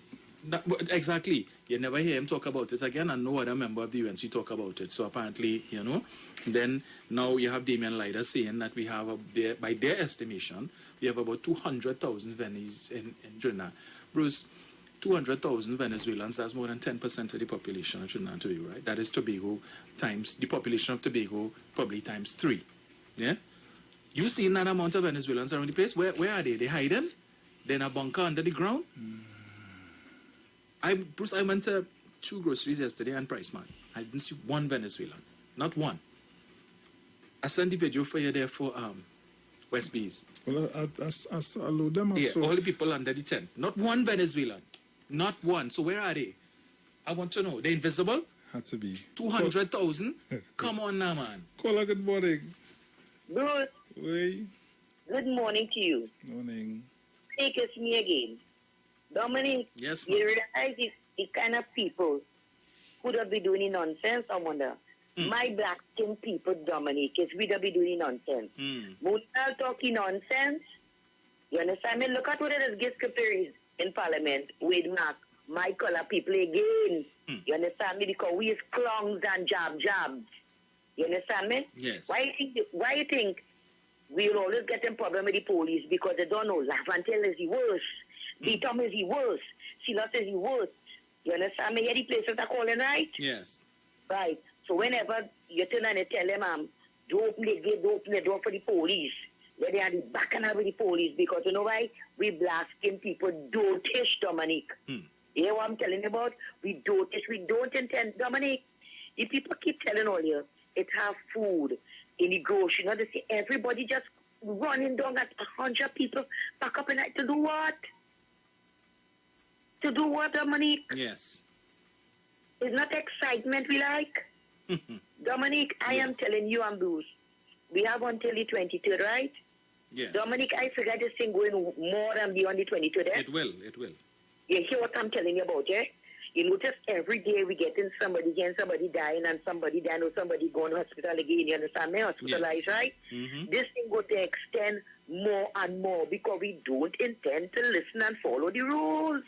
Speaker 4: Exactly. You never hear him talk about it again, and no other member of the UNC talk about it. So apparently, you know, then now you have Damian Leiter saying that we have, by their estimation, we have about 200,000 Venezuelans in Trinidad. Bruce, 200,000 Venezuelans, that's more than 10% of the population of Trinidad and Tobago, right? That is Tobago times, the population of Tobago probably times 3. Yeah? You seen that amount of Venezuelans around the place? Where are they? They hiding? They're in a bunker under the ground? Bruce, I went to 2 groceries yesterday and Price Mart. I didn't see one Venezuelan. Not one. I sent the video for you there for West Bees.
Speaker 3: Well, I saw them also.
Speaker 4: Yeah, all the people under the tent. Not one Venezuelan. Not one. So where are they? I want to know. They're invisible?
Speaker 3: Had to be.
Speaker 4: 200,000? Come on now, man.
Speaker 3: Caller, good morning.
Speaker 8: Bruce.
Speaker 3: Oui.
Speaker 8: Good morning to you.
Speaker 3: Morning.
Speaker 8: Take us me again. Dominic,
Speaker 4: yes,
Speaker 8: you realize the kind of people who don't be doing nonsense, I wonder. My black skin people, Dominic, is we don't be doing nonsense. Munal talking nonsense. You understand me? Look at what it is Giscapiris in Parliament with my color people again. You understand me? Because we is clowns and jabs. You understand me?
Speaker 4: Yes.
Speaker 8: Why you think we'll always get in problem with the police? Because they don't know. Lavantel is the worst. B-Tom is the worst. Silas is the worst. You understand me? Yeah, the places are calling, right?
Speaker 4: Yes.
Speaker 8: Right. So whenever you turn and tell them, don't open the gate, don't open the door for the police. Where they are the back and with the police. Because you know why? We black-skinned people don't teach, Dominic. You hear what I'm telling you about? We don't teach. We don't intend, Dominic. The people keep telling all you, it have food in the grocery. You know, they say everybody just running down at 100 people back up in night to do what? To do what, Dominic?
Speaker 4: Yes.
Speaker 8: It's not excitement we like. Dominic, I am telling you and Bruce, we have until the 23rd, right?
Speaker 4: Yes.
Speaker 8: Dominic, I figure this thing going more than beyond the 23rd. Eh?
Speaker 4: It will.
Speaker 8: You hear what I'm telling you about, eh? You notice every day we getting somebody dying and somebody dying or somebody going to hospital again. You understand me? Hospitalized, right? This thing going to extend more and more because we don't intend to listen and follow the rules.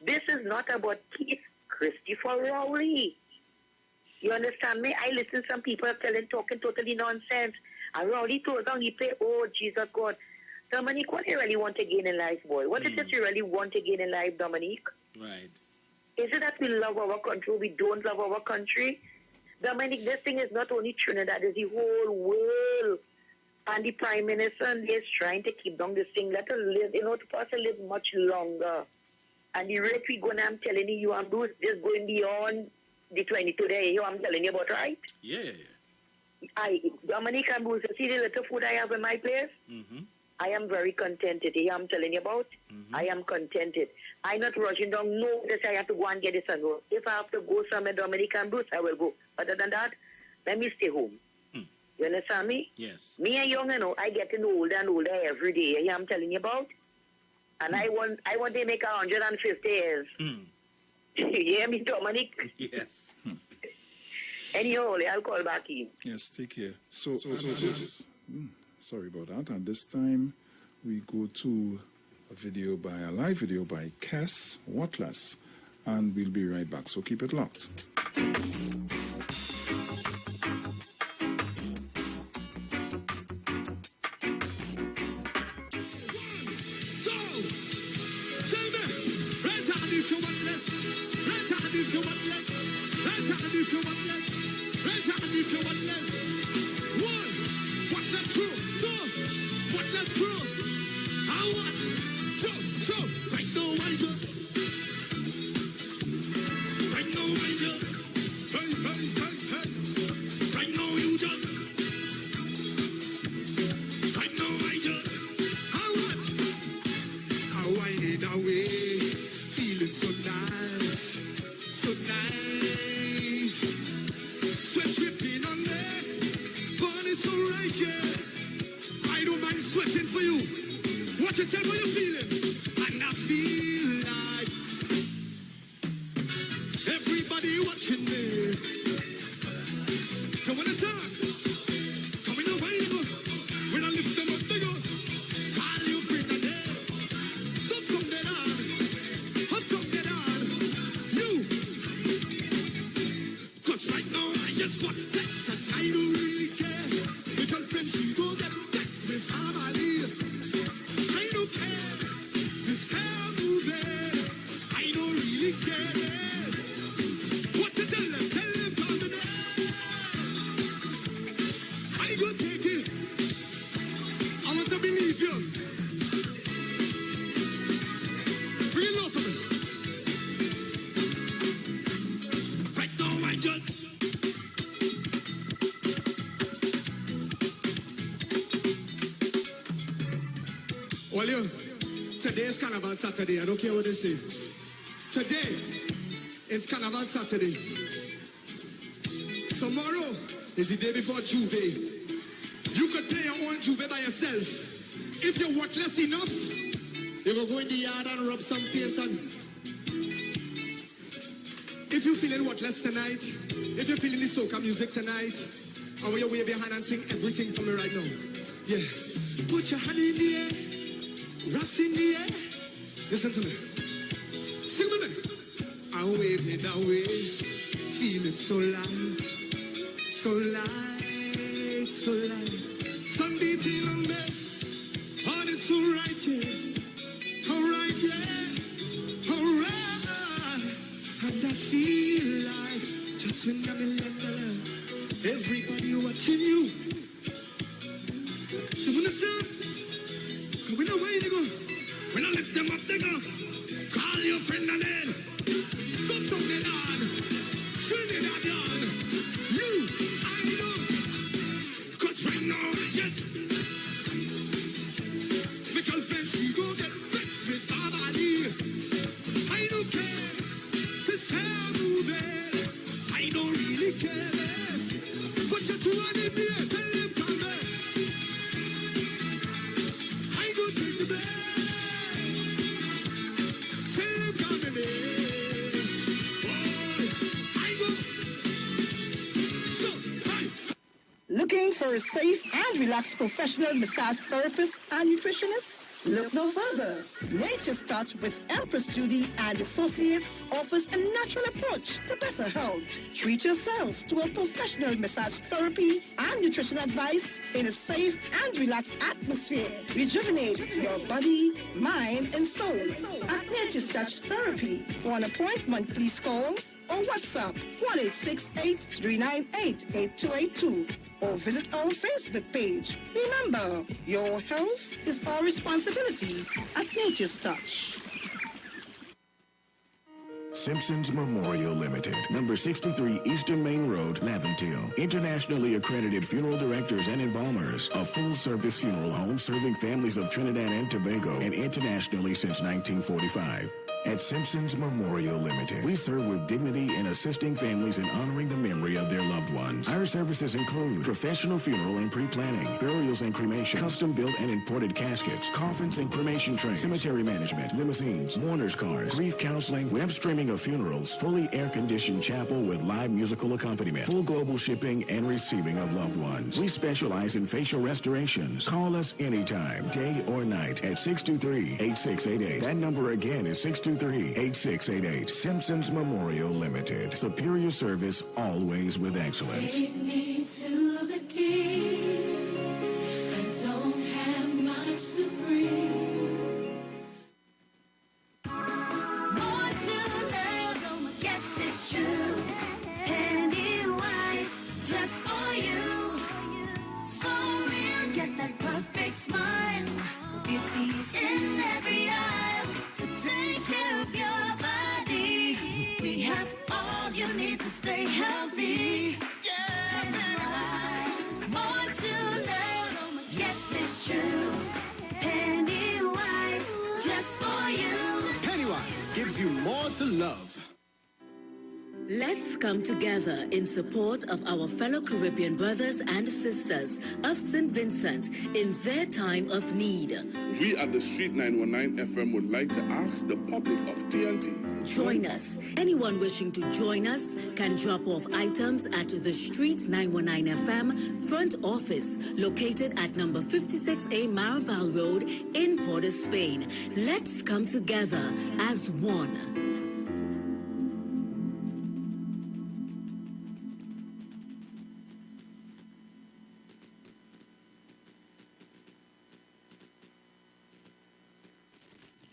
Speaker 8: This is not about Keith Christopher Rowley. You understand me? I listen to some people talking totally nonsense. And Rowley told down, he pay, oh, Jesus God. Dominic, what do you really want to gain in life, boy? What is it you really want to gain in life, Dominic?
Speaker 4: Right.
Speaker 8: Is it that we love our country, we don't love our country? Dominic, this thing is not only Trinidad, it's the whole world. And the Prime Minister is trying to keep down this thing. Let us live, to us live much longer. And the rate we're going to, I'm telling you, and Bruce, is going beyond the 22 days, I'm telling you about, right?
Speaker 4: Yeah.
Speaker 8: Dominic and Bruce, see the little food I have in my place? I am very contented. I'm telling you about. I am contented. I'm not rushing down. No, this I have to go and get this and go. If I have to go somewhere, Dominic and Bruce, I will go. Other than that, let me stay home. You understand me?
Speaker 4: Yes.
Speaker 8: Me and young, I getting older and older every day. I'm telling you about. And I want to make 150 years. You hear me, Dominic?
Speaker 4: Yes.
Speaker 8: Anyhow, I'll call back in.
Speaker 3: Yes, take care. So sorry about that. And this time we go to a live video by Cass Watless, and we'll be right back. So keep it locked.
Speaker 11: One.
Speaker 2: feeling? And I feel like everybody watching me. So when it's on, coming up, when I lift them up, they go, call you friend again. Don't come dead on. Up come dead on. You. Cause right now I just want sex and I don't really care. My girlfriend, she go get sex with family. I don't care. This hair moving. I don't really care. What to tell them? Tell them come to them. I go take it. I want to believe you. Bring it low for me. Right now I just well, you, today is Carnival Saturday. I don't care what they say. Today is Carnival Saturday. Tomorrow is the day before Juve. You could play your own Juve by yourself. If you're worthless enough, you will go in the yard and rub some paint on. If you're feeling worthless tonight, if you're feeling the soca music tonight, I want you to wave your hand and sing everything for me right now. Yeah. Put your hand in the air. Rocks in the air. Listen to me. Sing with me. I wave it away. Feel it so light. So light. So light. Sun beating on me. Heart is so right, yeah. Alright, yeah. Alright. And I feel like just when I'm in London, everybody watching you. So when it's up, we know where you go. When I lift them up, they go. Call your friend and then stop something on. Trinidad on. You, I know. Cause right now, yes. My girlfriend, she go get vexed with family. I don't care. This hair moving. I don't really care. But you're too on in here. Tell them come back. I go take the bed. Tell them come in there. Boy, I go. So, hi.
Speaker 11: Looking for a safe and relaxed professional massage therapist and nutritionist? Look no further. Nature's Touch with Empress Judy and Associates offers a natural approach to better health. Treat yourself to a professional massage therapy and nutrition advice in a safe and relaxed atmosphere. Rejuvenate your body, mind, and soul at Nature's Touch Therapy. For an appointment, please call or WhatsApp 1-868-398-8282 or visit our Facebook page. Remember, your health is our responsibility at Nature's Touch.
Speaker 12: Simpsons Memorial Limited, number 63 Eastern Main Road, Laventille. Internationally accredited funeral directors and embalmers. A full-service funeral home serving families of Trinidad and Tobago and internationally since 1945. At Simpsons Memorial Limited, we serve with dignity in assisting families in honoring the memory of their loved ones. Our services include professional funeral and pre-planning, burials and cremation, custom-built and imported caskets, coffins and cremation trays, cemetery management, limousines, mourners cars, grief counseling, web streaming of funerals, fully air-conditioned chapel with live musical accompaniment, full global shipping and receiving of loved ones. We specialize in facial restorations. Call us anytime, day or night, at 623-8688. That number again is 623-8688. Simpsons Memorial Limited. Superior service, always with excellence.
Speaker 13: Take me to the king. I don't have much to bring. More to love, yes it's true. Pennywise, just for you. So real, get that perfect smile. Beauty's in every eye. To take care of your body, we have all you need to stay healthy. Yeah, Pennywise, more to love. Yes, it's true. Pennywise, just for you.
Speaker 14: Pennywise gives you more to love. Let's come together in support of our fellow Caribbean brothers and sisters of St. Vincent in their time of need.
Speaker 15: We at the Street 919 FM would like to ask the public of TNT.
Speaker 14: Join us. Anyone wishing to join us can drop off items at the Street 919 FM front office located at number 56A Maraval Road in Port of Spain. Let's come together as one.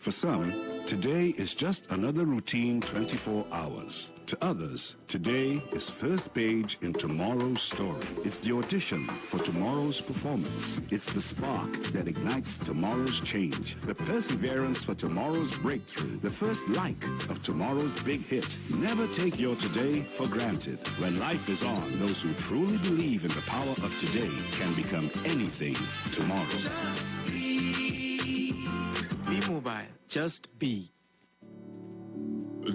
Speaker 16: For some, today is just another routine 24 hours. To others, today is first page in tomorrow's story. It's the audition for tomorrow's performance. It's the spark that ignites tomorrow's change. The perseverance for tomorrow's breakthrough. The first like of tomorrow's big hit. Never take your today for granted. When life is on, those who truly believe in the power of today can become anything tomorrow.
Speaker 17: Be mobile. Just be.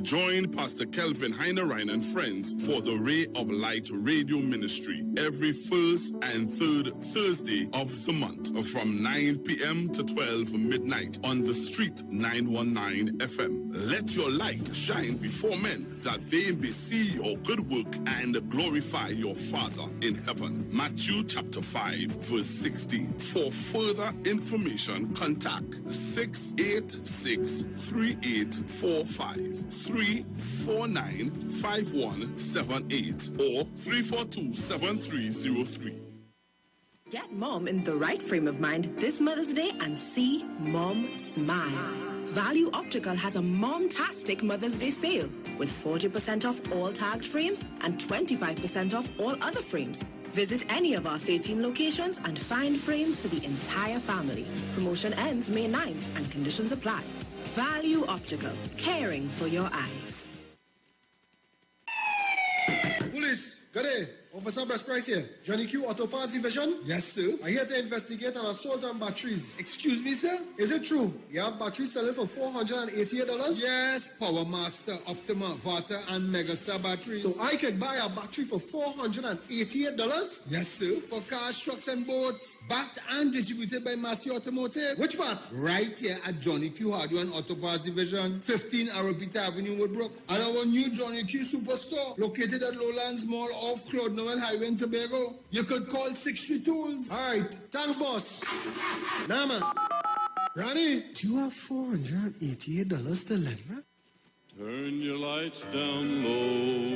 Speaker 15: Join Pastor Kelvin Heinerine and friends for the Ray of Light Radio Ministry every first and third Thursday of the month from 9 p.m. to 12 midnight on the Street 919 FM. Let your light shine before men that they may see your good work and glorify your Father in heaven. Matthew chapter 5 verse 16. For further information, contact 686-3845. 349-5178 or 342-7303.
Speaker 18: Get mom in the right frame of mind this Mother's Day and see mom smile. Value Optical has a mom-tastic Mother's Day sale with 40% off all tagged frames and 25% off all other frames. Visit any of our 13 locations and find frames for the entire family. Promotion ends May 9 and conditions apply. Value Optical, caring for your eyes.
Speaker 2: Police, good day. Officer Best Price here. Johnny Q Auto Parts Division? Yes, sir. I'm here to investigate an assault on batteries. Excuse me, sir? Is it true? You have batteries selling for $488? Yes. Power Master, Optima, Vata, and Megastar batteries. So I can buy a battery for $488? Yes, sir. For cars, trucks, and boats. Backed and distributed by Massey Automotive. Which part? Right here at Johnny Q Hardware and Auto Parts Division, 15 Arapita Avenue, Woodbrook. And our new Johnny Q Superstore, located at Lowlands Mall off Claude Highway in Tobago. You could call 63 Tools. All right. Thanks, boss. Nah, man. Ronnie, do you have $488 to lend, man?
Speaker 19: Turn your lights down low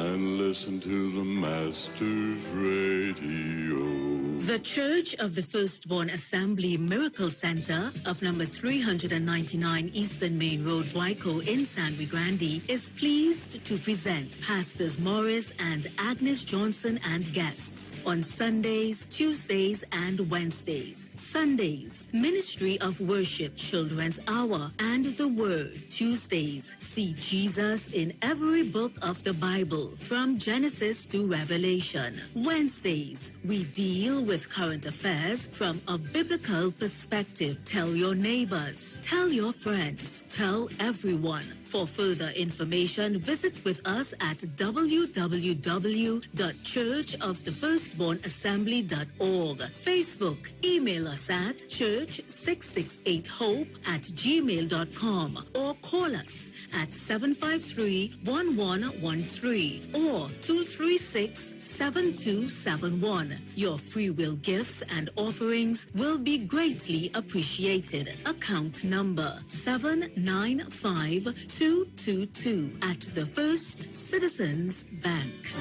Speaker 19: and listen to the Master's Radio.
Speaker 14: The Church of the Firstborn Assembly Miracle Center of number 399 Eastern Main Road, Waiko in San Luis Grande is pleased to present Pastors Morris and Agnes Johnson and guests on Sundays, Tuesdays, and Wednesdays. Sundays, Ministry of Worship Children's Hour and the Word. Tuesdays, see Jesus in every book of the Bible from Genesis to Revelation. Wednesdays, we deal with current affairs from a biblical perspective. Tell your neighbors, tell your friends, tell everyone. For further information, visit with us at www.churchofthefirstbornassembly.org. Facebook, email us at church668hope@gmail.com or call us at 753-1113 or 236-7271. Your free will gifts and offerings will be greatly appreciated. Account number 795222 at the First Citizens Bank.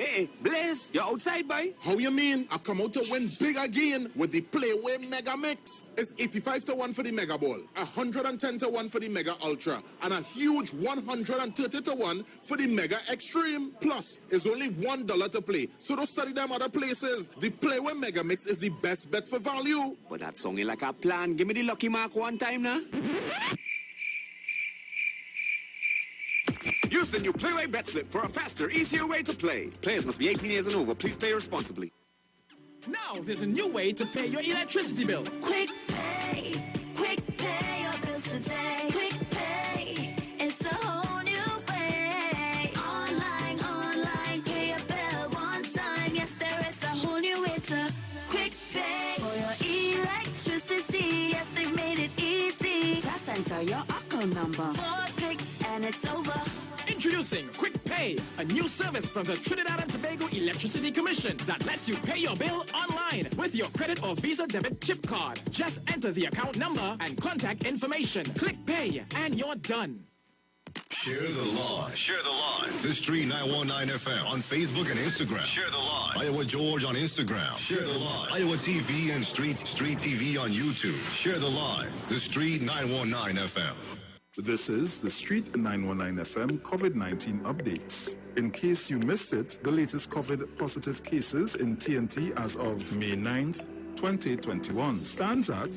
Speaker 17: Hey, Blaze, you're outside, boy?
Speaker 20: How you mean? I come out to win big again with the Playway Mega Mix. It's 85-1 for the Mega Ball, 110-1 for the Mega Ultra, and a huge 130-1 for the Mega Extreme. Plus, it's only $1 to play, so don't study them other places. The Playway Mega Mix is the best bet for value.
Speaker 17: But that song is like a plan. Give me the lucky mark one time now. Use the new Playway Bet Slip for a faster, easier way to play. Players must be 18 years and over. Please play responsibly. Now there's a new way to pay your electricity bill.
Speaker 13: Quick pay your bills today. Quick pay. over. 4 clicks and it's over.
Speaker 17: Introducing Quick Pay, a new service from the Trinidad and Tobago Electricity Commission that lets you pay your bill online with your credit or Visa debit chip card. Just enter the account number and contact information. Click Pay and you're done.
Speaker 1: Share the live. Share the live. The Street 919 FM on Facebook and Instagram. Share the live. Iowa George on Instagram. Share the live. Iowa TV and Street TV on YouTube. Share the live. The Street 919 FM.
Speaker 3: This is the Street 919 FM COVID-19 updates. In case you missed it, the latest COVID positive cases in TNT as of May 9th, 2021 stands at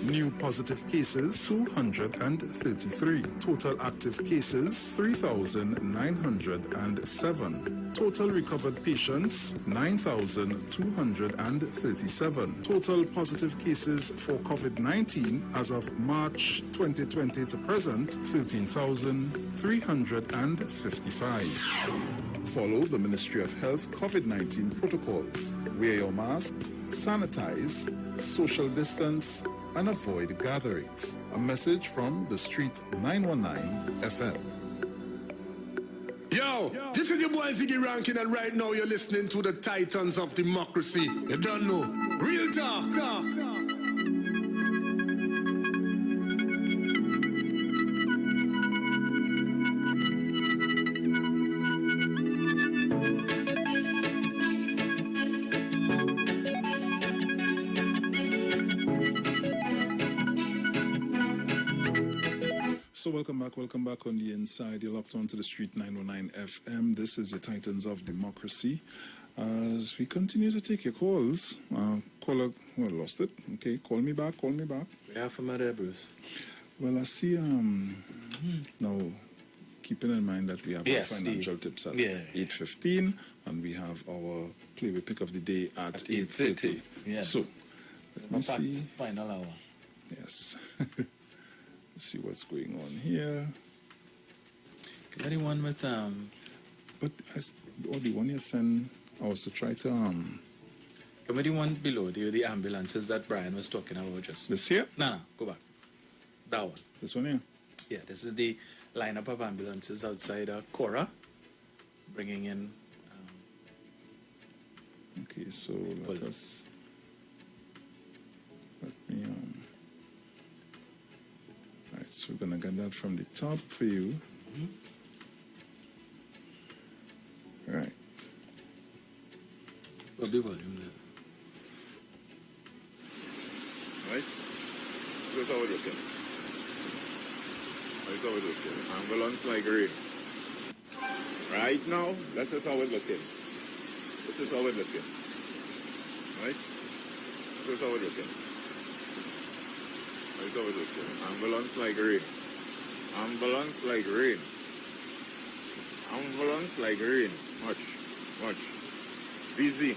Speaker 3: new positive cases 233, total active cases 3,907, total recovered patients 9,237, total positive cases for COVID-19 as of March 2020 to present 13,355. Follow the Ministry of Health COVID-19 protocols. Wear your mask, sanitize, social distance, and avoid gatherings. A message from the Street 919 FM.
Speaker 2: Yo, this is your boy Ziggy Rankin, and right now you're listening to the Titans of Democracy. You don't know. Real talk.
Speaker 3: So welcome back on the inside. You're locked on to the Street 919 FM. This is your Titans of Democracy. As we continue to take your calls, caller, well, lost it. Okay, call me back.
Speaker 4: We have from there, Bruce.
Speaker 3: Well, I see, now, keeping in mind that we have our financial tips at 8:15, and we have our play with pick of the day at 8:30.
Speaker 4: Yes.
Speaker 3: So, let me see.
Speaker 4: Final hour.
Speaker 3: Yes. See what's going on here.
Speaker 4: Anyone with
Speaker 3: but the one you sent, I was to try to
Speaker 4: the one below the ambulances that Brian was talking about just.
Speaker 3: This here?
Speaker 4: No, go back. That one.
Speaker 3: This one here?
Speaker 4: Yeah, this is the lineup of ambulances outside Cora, bringing in.
Speaker 3: Okay, so let me Alright, so we're gonna get that from the top for you. Right.
Speaker 4: What's the volume there?
Speaker 21: Right? Here's how we're looking. Ambulance migrate. Right now, that's just how we're looking. This is how we're looking. Right? Here's how we're looking. Ambulance like rain. Ambulance like rain. Ambulance like rain. Watch. Busy.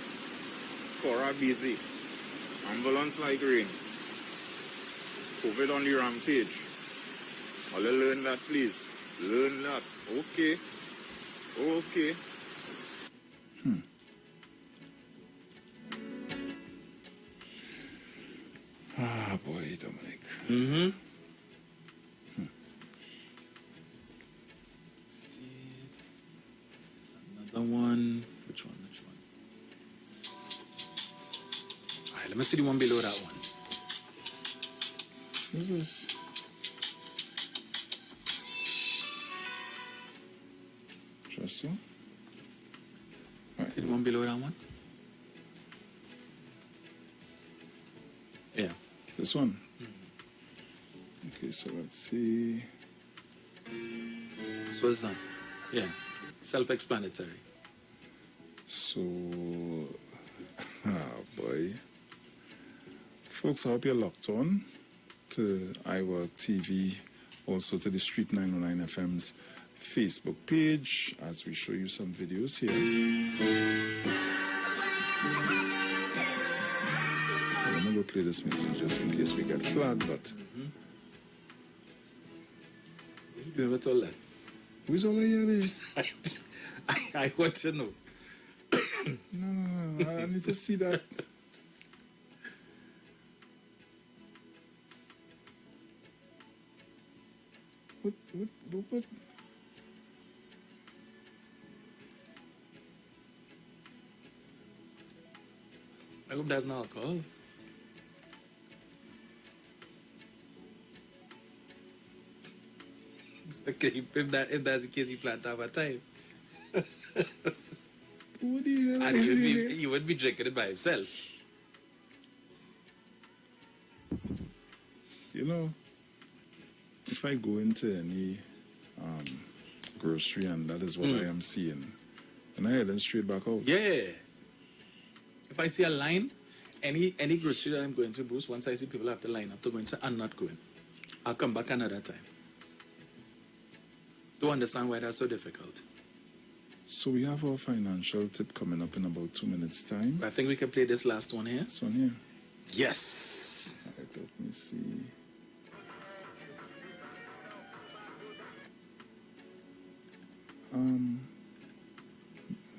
Speaker 21: Cora busy. Ambulance like rain. COVID on the rampage. All learn that, please. Learn that. Okay.
Speaker 3: Ah, boy, Dominic.
Speaker 4: See, there's another one. Which one? All right, let me see the one below that one.
Speaker 3: What's this? Just so. Right.
Speaker 4: See the one below that one? Yeah.
Speaker 3: This one? Okay, so let's see.
Speaker 4: So it's done. Yeah. Self-explanatory.
Speaker 3: So, boy. Folks, I hope you're locked on to IWER TV, also to the Street 909 FM's Facebook page, as we show you some videos here. I'm going to play this music just in case we get flagged, but...
Speaker 4: You ever told that?
Speaker 3: Who's all here?
Speaker 4: I want to know.
Speaker 3: No, I need to see that. What?
Speaker 4: I hope that's not alcohol. Okay, if that's the case, you plan to have a time.
Speaker 3: What the hell
Speaker 4: And
Speaker 3: is
Speaker 4: he would be drinking it by himself.
Speaker 3: You know, if I go into any grocery and that is what I am seeing, and I head then straight back out.
Speaker 4: Yeah. If I see a line, any grocery that I'm going to, Bruce, once I see people have to line up to go and say, I'm not going. I'll come back another time. Don't understand why that's so difficult.
Speaker 3: So we have our financial tip coming up in about 2 minutes' time.
Speaker 4: I think we can play this last one here.
Speaker 3: This one here.
Speaker 4: Yes.
Speaker 3: All right, let me see.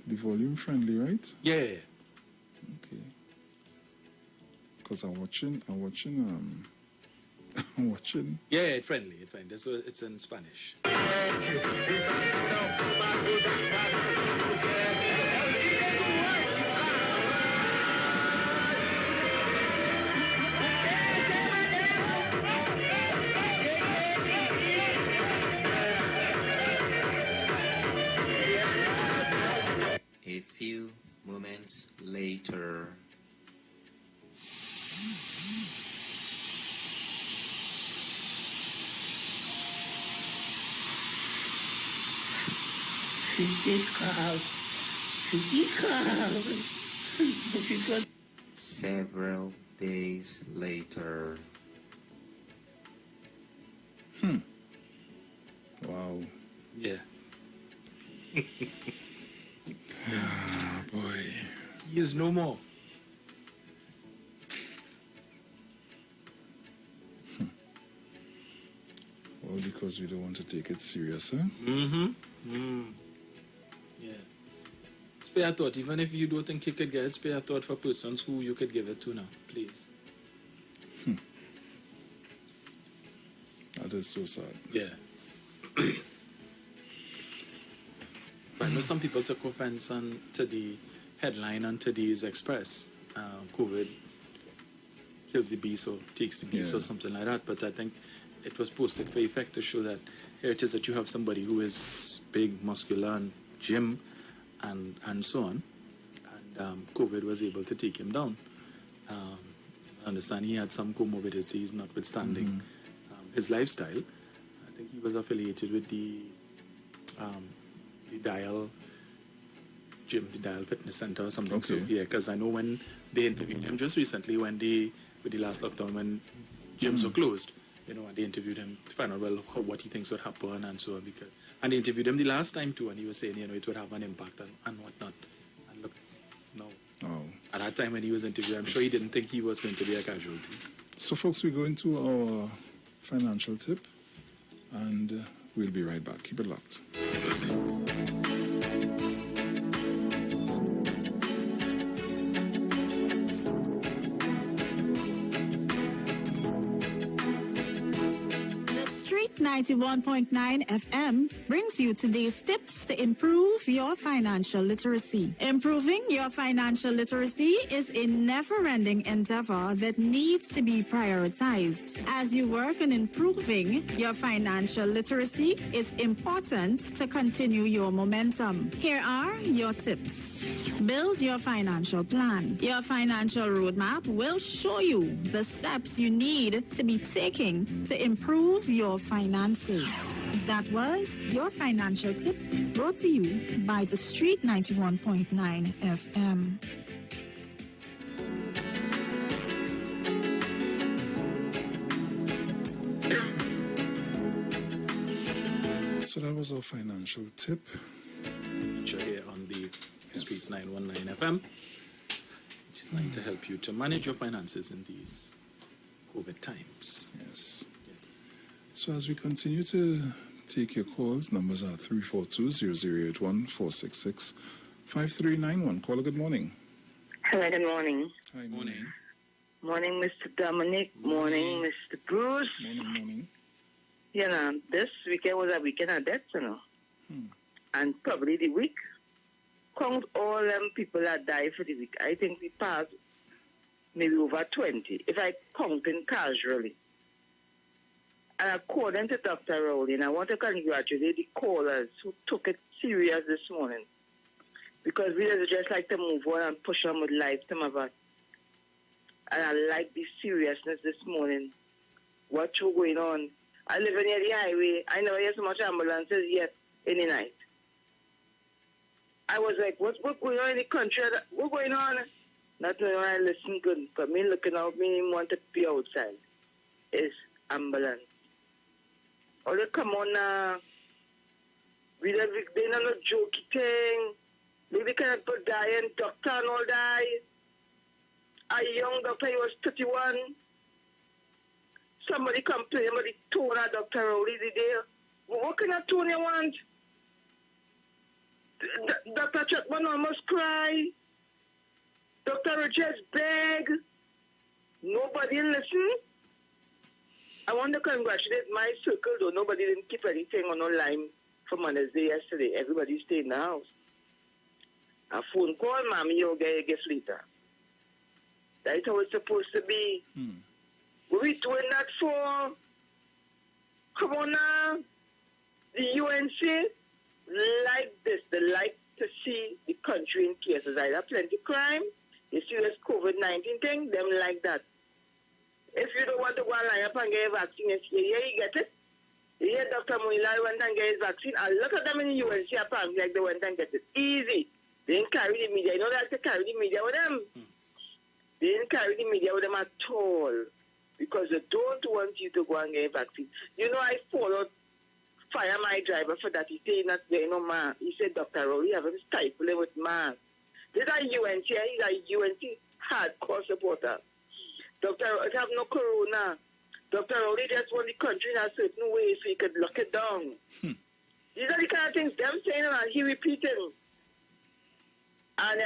Speaker 3: The volume friendly, right?
Speaker 4: Yeah.
Speaker 3: Okay. Because I'm watching.
Speaker 4: Yeah, it's friendly. This one, it's in Spanish.
Speaker 5: A few moments later. Several days later.
Speaker 3: Wow.
Speaker 4: Yeah.
Speaker 3: Ah, boy.
Speaker 4: He is no more.
Speaker 3: Well, because we don't want to take it serious, huh?
Speaker 4: Yeah. Spare a thought. Even if you don't think you could get it, spare a thought for persons who you could give it to now, please.
Speaker 3: That is so sad.
Speaker 4: Yeah. But I know some people took offense to the headline on today's Express. COVID kills the beast or takes the beast or something like that. But I think it was posted for effect to show that here it is that you have somebody who is big, muscular, and gym, and so on. And COVID was able to take him down. I understand he had some comorbidities, notwithstanding his lifestyle. I think he was affiliated with the Dial Gym, the Dial Fitness Center or something.
Speaker 3: Okay.
Speaker 4: So yeah, because I know when they interviewed him just recently, with the last lockdown, when gyms were closed, and they interviewed him to find out what he thinks would happen and so on. And they interviewed him the last time too, and he was saying it would have an impact and whatnot. And look, no.
Speaker 3: Oh.
Speaker 4: At that time when he was interviewed, I'm sure he didn't think he was going to be a casualty.
Speaker 3: So, folks, we go into our financial tip, and we'll be right back. Keep it locked.
Speaker 22: Street 91.9 FM brings you today's tips to improve your financial literacy. Improving your financial literacy is a never-ending endeavor that needs to be prioritized. As you work on improving your financial literacy, it's important to continue your momentum. Here are your tips. Build your financial plan. Your financial roadmap will show you the steps you need to be taking to improve your finances. That was your financial tip, brought to you by the Street 91.9 FM.
Speaker 3: So that was our financial tip.
Speaker 4: Here on the Street 919 FM, which is designed to help you to manage your finances in these COVID times.
Speaker 3: Yes. So as we continue to take your calls, numbers are 342-0081, 466-5391. Caller, good morning.
Speaker 23: Hello, good morning.
Speaker 3: Hi, morning.
Speaker 23: Morning, Mr. Dominic. Morning, Mr. Bruce.
Speaker 3: Morning.
Speaker 6: You know, this weekend was a weekend of deaths, you know. And probably the week. Count all them people that died for the week. I think we passed maybe over 20, if I count in casually. And according to Dr. Rowling, I want to congratulate the callers who took it serious this morning. Because we just like to move on and push on with life, some of us. And I like the seriousness this morning. What's going on? I live near the highway. I never hear so much ambulances yet in the night. I was like, what's going on in the country? What's going on? Not knowing I listen good. Because me looking out, me want to be outside. It's ambulance. Oh, come on now. They not a jokey thing. Maybe can people die and doctor and all die. A young doctor, he was 31. Somebody complained about the tone of Dr. Rowley today. What kind of tone you want? Dr. Chapman almost cry. Dr. Richards beg. Nobody listen. I want to congratulate my circle, though nobody didn't keep anything on online for Mother's Day yesterday. Everybody stayed in the house. A phone call, Mommy, you'll get a gift later. That's how it's supposed to be. What are we doing that for? Come on now. The UNC like this. They like to see the country in cases. Either plenty crime, the serious COVID-19 thing, them like that. If you don't want to go and line up and get a vaccine, you get it. You hear Dr. Munila went and get his vaccine. A lot of them in the UNC apparently like they went and get it. Easy. They didn't carry the media. You know they have to carry the media with them. They didn't carry the media with them at all. Because they don't want you to go and get a vaccine. You know, I followed fire my driver for that. He said not there, no man. He said, Dr. Rowe, you have him stifling with mask. This is a UNC. He's a UNC hardcore supporter. Dr. Rowe have no corona. Dr. Rowe just want the country in a certain way so he could lock it down. These are the kind of things them saying and he repeating. And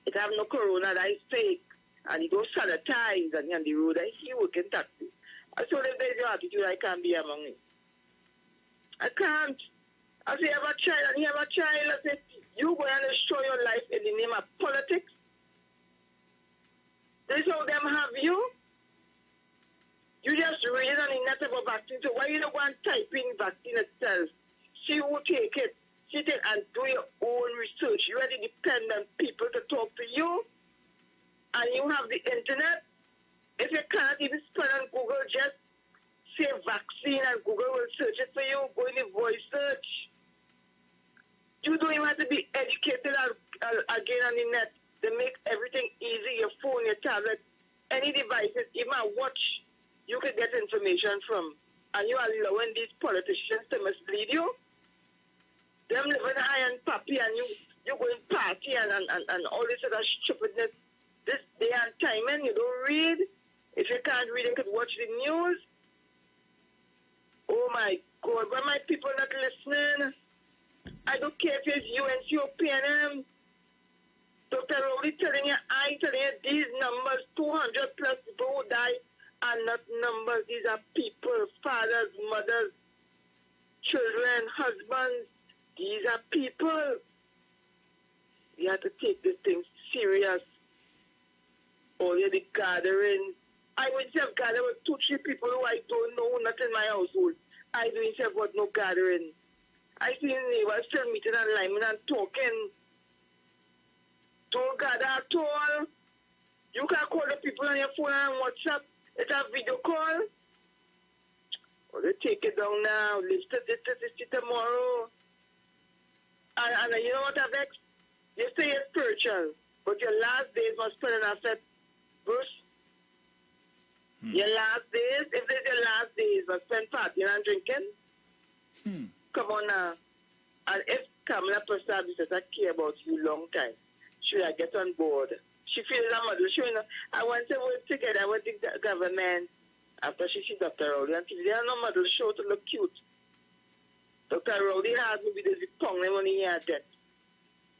Speaker 6: it have no corona, that is fake. And he don't sanitize and on the road and he work in taxi. I told him there's your attitude, I can't be among it. I can't. I say, you have a child and you have a child. I say, you go and destroy your life in the name of politics. This is how them have you. You just read on the net about vaccine. So why you don't go and type in vaccine itself? See who take it. Sit it and do your own research. You already depend on people to talk to you. And you have the internet. If you can't even spell on Google, just say vaccine and Google will search it for you. Go in the voice search. You don't even have to be educated again on the net. They make everything easy. Your phone, your tablet, any devices, even a watch, you can get information from. And you are allowing these politicians to mislead you. Them living high and pappy and you going party and all this other stupidness. This day and time, and you don't read. If you can't read, you could watch the news. Oh my God, why my people not listening? I don't care if it's UNC or PNM. Dr. Rowley telling you, I telling you, these numbers, 200 plus people who die are not numbers. These are people, fathers, mothers, children, husbands. These are people. You have to take this thing serious. All the gatherings. I would have gathered with 2-3 people who I don't know, not in my household. I don't have what no gathering. I see neighbors still meeting and liming and talking. Don't gather at all. You can call the people on your phone and WhatsApp. It's a video call. Or they take it down now. Lift it tomorrow. And you know what I vex? You say it's spiritual, but your last days must put an effect. Bruce, your last days, if it's your last days, must spend partying and drinking. Come on now. And if Kamala Prasad says I care about you long time, should I get on board? She feels a model. I want to work together with the government after she sees Dr. Rowley. And they are no model show to look cute. Dr. Rowley has to be this pong when he had that.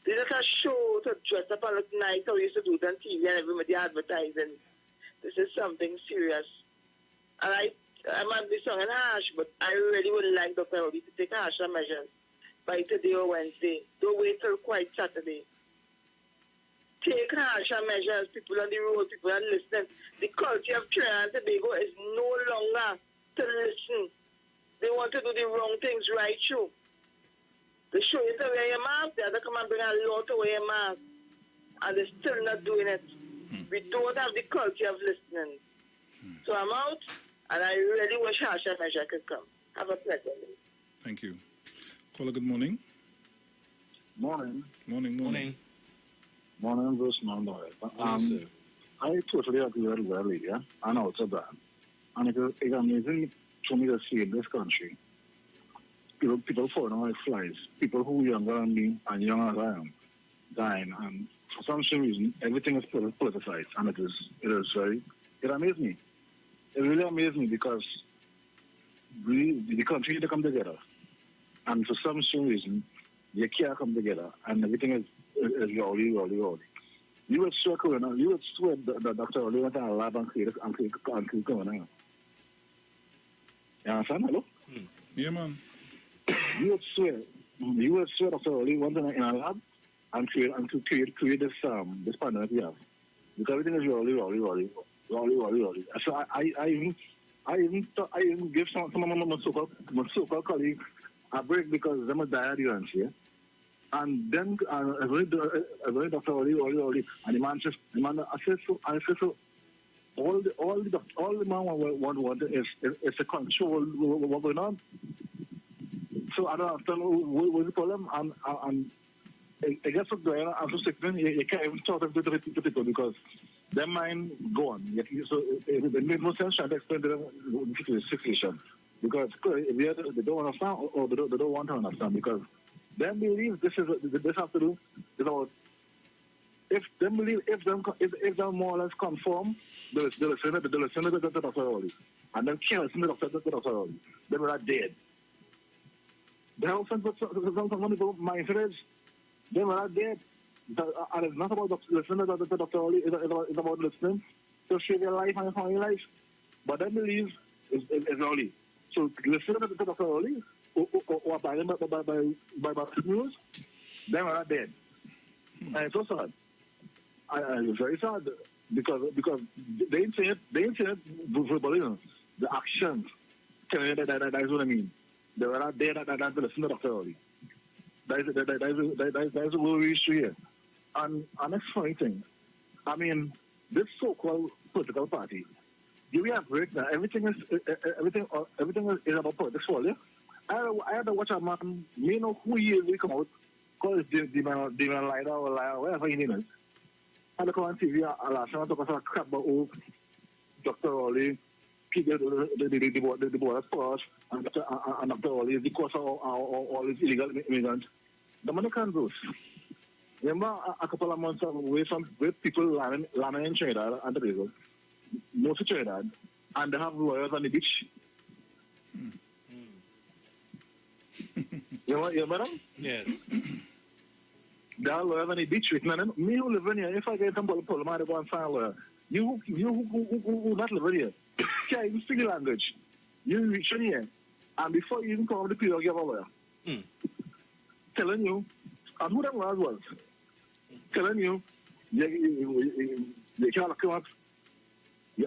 Speaker 6: They just a show to dress up and look nice how we used to do it on TV and everybody advertising. This is something serious. And I I might be sounding harsh, but I really would like Dr. Rowley to take harsher measures by today or Wednesday. Don't wait till quite Saturday. Take harsher measures, people on the road, people are listening. The culture of Trinidad and Tobago is no longer to listen. They want to do the wrong things right through. They show you to wear your mask, they have to come and bring a law to wear your mask. And they're still not doing it. We don't have the culture of listening. So I'm out, and I really wish harsher measure could come. Have a pleasant day.
Speaker 3: Thank you. Caller, good morning.
Speaker 7: Morning.
Speaker 3: Morning.
Speaker 7: Morning, Bruce Mondoy.
Speaker 3: Sir.
Speaker 7: I totally agree with the lady, yeah? I know it's a bad. And it's amazing for me to see in this country. People falling like flies. People who are younger than me and younger than I am dying. And for some reason, everything is politicized. And it amazes me. It really amazes me because the country need to come together. And for some reason, you can't come together. And everything is rolly. You would swear that Dr. Oli went to a lab and created corona. You understand? Hello?
Speaker 3: Yeah, man.
Speaker 7: You would swear Dr. Oli went in a lab and create this pandemic we have. Because everything is rolly. So I even give some of my so-called colleagues a break because they're diarrhea here. And then I read Dr. Oli, and the man says, I said so. All the man want is to control what's going on. So I don't understand what's the problem. And I guess what's going on after 16, you can't even talk to people because their mind gone. So it made no sense trying to explain to them the situation. Because they don't understand or they don't want to understand because they believe this has to do is about if them more or less conform, they'll listen to Dr. Oli. And then can't listen to Dr. Oli. They were dead. They have some people mindset is they were dead. And it's not about listening to Dr. Oli, it's about listening to save your life and your life. But they believe it's Oli. So listen to Dr. Oli or by news, they were dead. And it's so sad. It's very sad because they ain't saying it verbally. The actions, that is what I mean. They were not dead that listen to Dr. Oli. That is what we issue here. And next funny thing, I mean, this so-called political party, do we have break now? Everything is about politics for you. I had to watch a man, me know who he is, he come out, call it Demon Lighter or Liar, whatever his name is. I had to come on TV last time, I talk about crap about Dr. Oli, the board of Porsche, and Dr. Oli is the cause of all these illegal immigrants. The money can't do. Remember a couple of months away from people landing in Trinidad and Tobago, most of Trinidad, and they have lawyers on the beach. You remember them?
Speaker 9: Yes.
Speaker 7: There are lawyers on the beach written on them. Me who live in here, if I get some problem, I go and find a lawyer. You who not live in here, can't even speak the language. You reach in here, and before you even come up with the period, you have a lawyer. Telling you, and who them lawyers was, telling you, you can't come up, you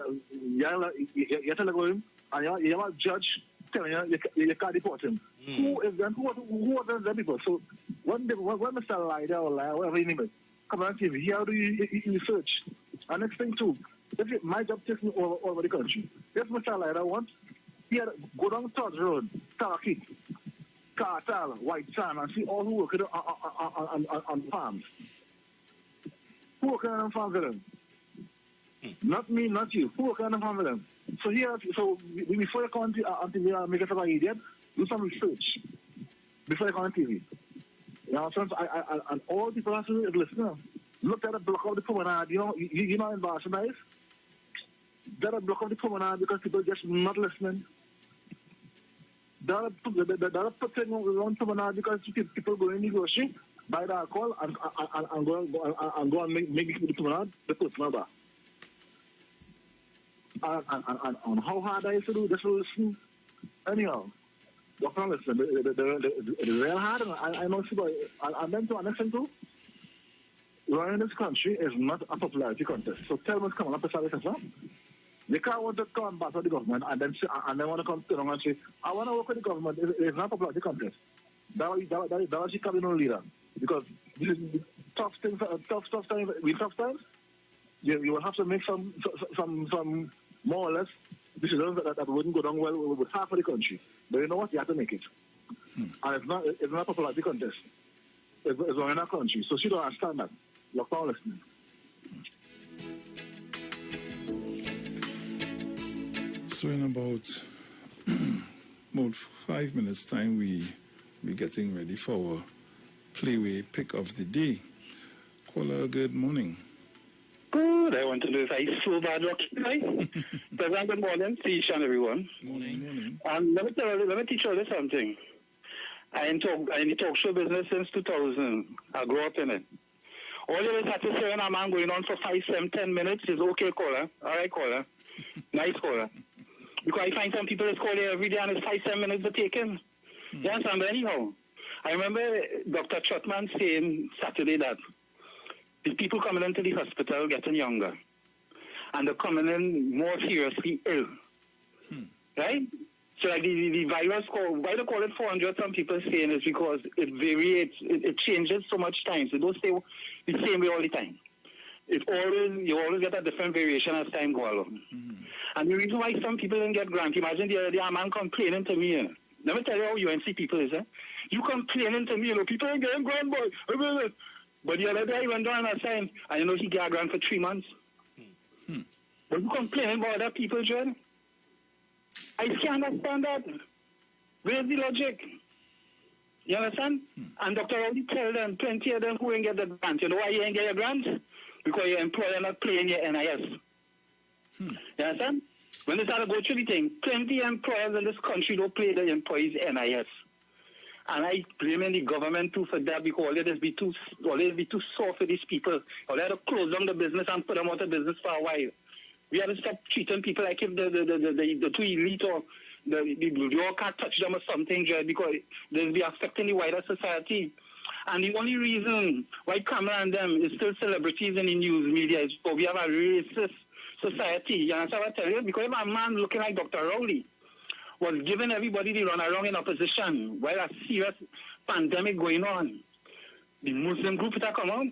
Speaker 7: tell him, and you have a judge telling you can't deport him. Who is them? Who are them people? So when Mr. Lider or Liar, whatever his name is, come on TV, how do you search? And next thing too, my job takes me all over the country. If Mr. Lider wants, he had go down Todd Road, Tarakit, Cartel, White Sand, and see all who work on farms. Who work on farms with them? Not me, not you. Who work on farms with them? So before you come on TV, make yourself an idiot, do some research before you come on TV. You know, and all people have to do is listen. Look at the block of the promenade. You know in Barcelona is? That block of the promenade because people just not listening. That putting on promenade because people go in negotiate, buy the alcohol and go and make the promenade the personal bar. on how hard I used to do this to listen. Anyhow, Dr. Listen, the real hard, I know, I'm meant to understand too. Running this country is not a popularity contest. So tell me what's coming up to service as well. They can't want to come back to the government and then want to come to them and say, I want to work with the government. It's not a popularity contest. That she can be no leader. Because this is tough times, tough times, you will have to make some more or less decisions that wouldn't go down well with half of the country. But you know what? You have to make it. And it's not a popularity contest. It's in our country. So she don't understand that. You're not listening.
Speaker 3: So in about 5 minutes' time, we're getting ready for our Playway Pick of the Day. Caller, good morning.
Speaker 8: Good. I want to know if I so bad lucky tonight. Good morning to each and everyone.
Speaker 3: Morning.
Speaker 8: Let me teach you something. I in talk show business since 2000. I grew up in it. All you always have to say when a man going on for 5, 7, 10 minutes is okay, caller. All right, caller. Nice caller. Because I find some people that call here every day and it's 5, 7 minutes to take in. You understand? But anyhow, I remember Dr. Trotman saying Saturday that the people coming into the hospital getting younger and they're coming in more seriously ill. Right? So like the virus, why they call it 400, some people saying is because it varies, it changes so much time. So don't stay the same way all the time. You always get a different variation as time goes along. And the reason why some people didn't get grant, imagine the other day a man complaining to me. Let me tell you how UNC people is. You complaining to me, people ain't getting grant, boy. But the other day I went down and I signed, and he got a grant for 3 months. But you complaining about other people, John? I can't understand that. Where's the logic? You understand? And Dr. Rowley tell them, plenty of them who ain't get the grant. You know why you ain't get your grant? Because your employer not paying your NIS. You understand? When they start to go through the thing, plenty of employers in this country don't pay their employees NIS. And I blame the government too for that because all they be too soft for these people. All they have to close down the business and put them out of business for a while. We have to stop treating people like if the too elite or you all can't touch them or something, because they'll be affecting the wider society. And the only reason why Kamala and them is still celebrities in the news media is because we have a racist society. You understand what I tell you? Because if a man looking like Dr. Rowley was giving everybody the run around in opposition while a serious pandemic going on, the Muslim groups that come out,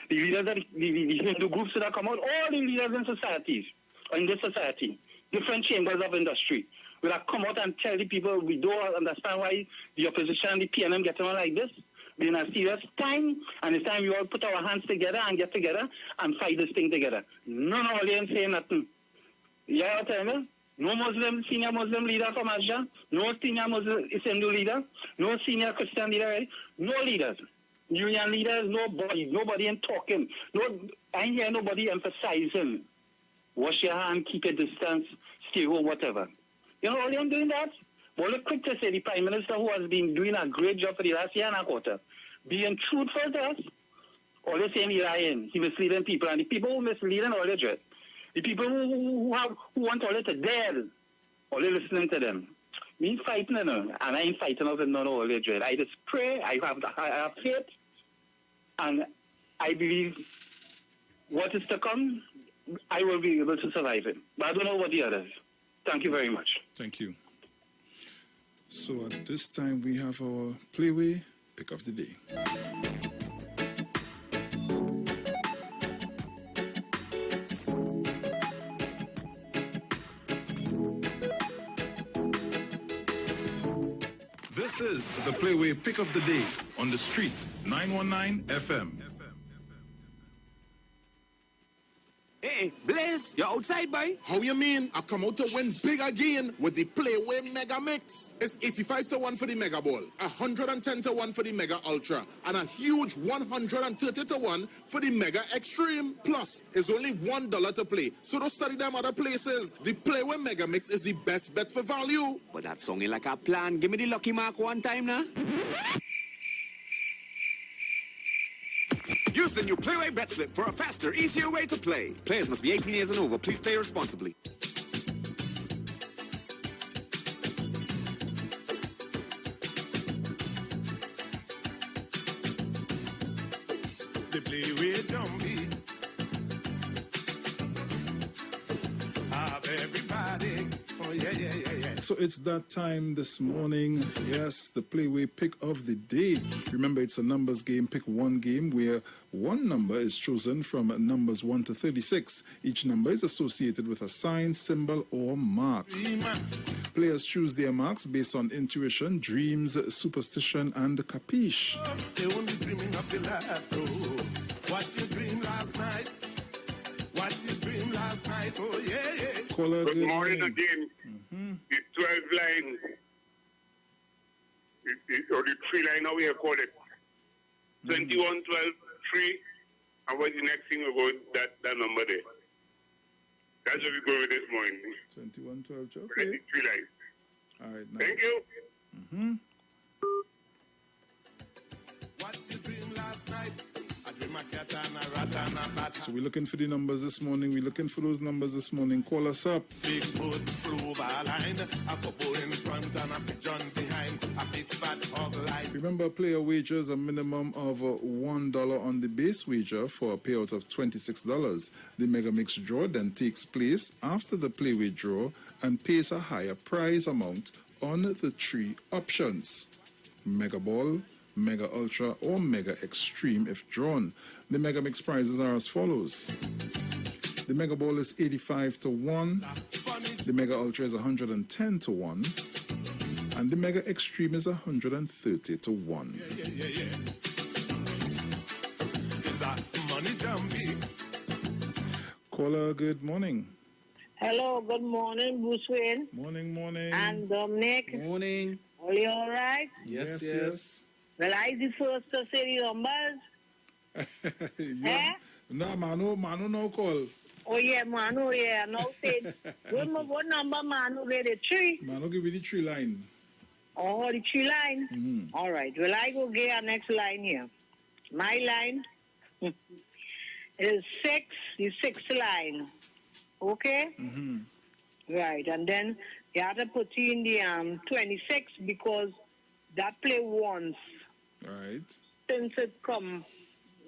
Speaker 8: the leaders of the Hindu groups that come out, all the leaders in this society, different chambers of industry, will have come out and tell the people we don't understand why the opposition, the PNM get on like this. We're in a serious time, and it's time we all put our hands together and get together and fight this thing together. None of them saying nothing. You know what I mean? No senior Muslim leader from Asia, no senior Muslim Hindu leader, no senior Christian leader, right? No leaders. Union leaders, nobody ain't talking. I ain't hear nobody emphasizing. Wash your hand, keep your distance, stay home, whatever. You know all them doing that? Well, look quick to say the Prime Minister who has been doing a great job for the last year and a quarter, being truthful to us, all they saying he misleading people, and the people who misleading all they dread. The people who want all to dead, all they listening to them. Me ain't fighting them, and I ain't fighting over none of all they dread. I just pray, I have faith, and I believe what is to come, I will be able to survive it. But I don't know what the others. Thank you very much.
Speaker 3: Thank you. So at this time, we have our Playway Pick of the Day. This is the Playway Pick of the Day on the street, 919 FM.
Speaker 20: Hey, Blaze, you're outside, boy? How you mean? I come out to win big again with the Playway Mega Mix. It's 85-1 for the Mega Ball, 110-1 for the Mega Ultra, and a huge 130-1 for the Mega Extreme. Plus, it's only $1 to play, so don't study them other places. The Playway Mega Mix is the best bet for value.
Speaker 9: But that sounding like a plan. Give me the lucky mark one time now. Use the new Playway Bet Slip for a faster, easier way to play. Players must be 18 years and over. Please play responsibly.
Speaker 3: So it's that time this morning. Yes, the Playway pick of the day. Remember, it's a numbers game. Pick one game where one number is chosen from numbers 1 to 36. Each number is associated with a sign, symbol, or mark. Players choose their marks based on intuition, dreams, superstition, and capiche.
Speaker 2: They won't be dreaming of the latter. What you dreamed last night? What you dreamed last night? Oh, yeah.
Speaker 3: Caller,
Speaker 10: good morning again. The 12 line, or the 3 line, how we call it. 21, 12, 3, and what's the next thing we go, that number there. That's what we go with this morning.
Speaker 3: 21, 12, okay.
Speaker 10: 3 lines.
Speaker 3: All right, nice.
Speaker 10: Thank you.
Speaker 2: What you dreamed last night? I dream a cat and a rat and a bat.
Speaker 3: So we're looking for the numbers this morning. We're looking for those numbers this morning. Call us up.
Speaker 2: Big foot flew over a line, a couple in front and a pigeon behind, a big fat hog line.
Speaker 3: Remember, player wagers a minimum of $1 on the base wager for a payout of $26. The Mega Mix draw then takes place after the Playway draw and pays a higher prize amount on the 3 options: Mega Ball, Mega Ultra, or Mega Extreme if drawn. The Mega Mix prizes are as follows. The Mega Ball is 85 to 1. The Mega Ultra is 110 to 1. And the Mega Extreme is 130 to 1.
Speaker 2: Is that money jumpy?
Speaker 3: Caller, good morning.
Speaker 11: Hello, good morning, Bruce Wayne.
Speaker 3: Morning.
Speaker 11: And Dominic.
Speaker 9: Morning.
Speaker 11: Are you all right?
Speaker 3: Yes.
Speaker 11: Well, I the first to say the numbers.
Speaker 3: No, Manu no call.
Speaker 11: Oh, yeah, Manu, yeah. Now say, what number, Manu, where the 3?
Speaker 3: Manu give you the 3 line.
Speaker 11: Oh, the 3 line? All right. Well, I go get our next line here. My line is 6, the 6th line. Okay? Right. And then you have to put in the 26 because that play once.
Speaker 3: Right.
Speaker 11: Since it come,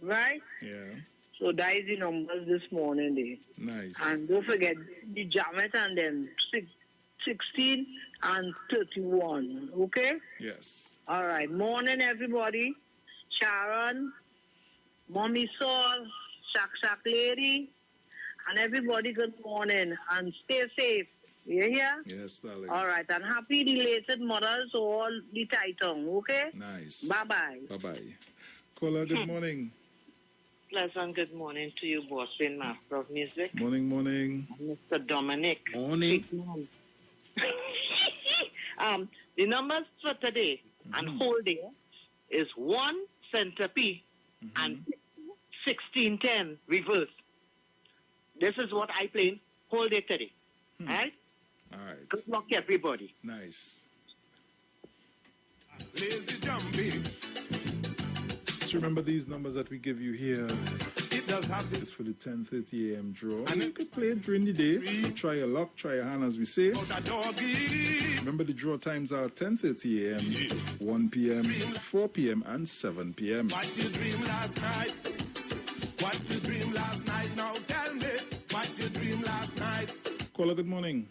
Speaker 11: right?
Speaker 3: Yeah.
Speaker 11: So that is the numbers this morning there.
Speaker 3: Nice.
Speaker 11: And don't forget the jamet and then 16 and 31. Okay?
Speaker 3: Yes.
Speaker 11: All right. Morning, everybody. Sharon, Mommy Saul, Shak Lady, and everybody, good morning. And stay safe. You hear?
Speaker 3: Yes, darling.
Speaker 11: All right. And happy belated mothers all the title. Okay?
Speaker 3: Nice.
Speaker 11: Bye-bye.
Speaker 3: Bye-bye. Caller, good morning.
Speaker 12: Pleasant good morning to you, boss in Master of Music.
Speaker 3: Morning.
Speaker 12: Mr. Dominic.
Speaker 9: Morning.
Speaker 12: The numbers for today and whole day is 1 centipede and 1610 reverse. This is what I play whole day today. Right?
Speaker 3: All right.
Speaker 12: Good luck, everybody.
Speaker 3: Nice.
Speaker 2: Lazy jumpy.
Speaker 3: Just remember these numbers that we give you here.
Speaker 2: It does have this.
Speaker 3: It's for the 10:30 a.m. draw. And you could play it during the day. Try your luck, try your hand, as we say. Remember the draw times are 10:30 a.m., 1 p.m., 4 p.m., and 7 p.m.
Speaker 2: What you dreamed last night? What you dreamed last night? Now tell me what you dreamed last night.
Speaker 3: Caller, good morning.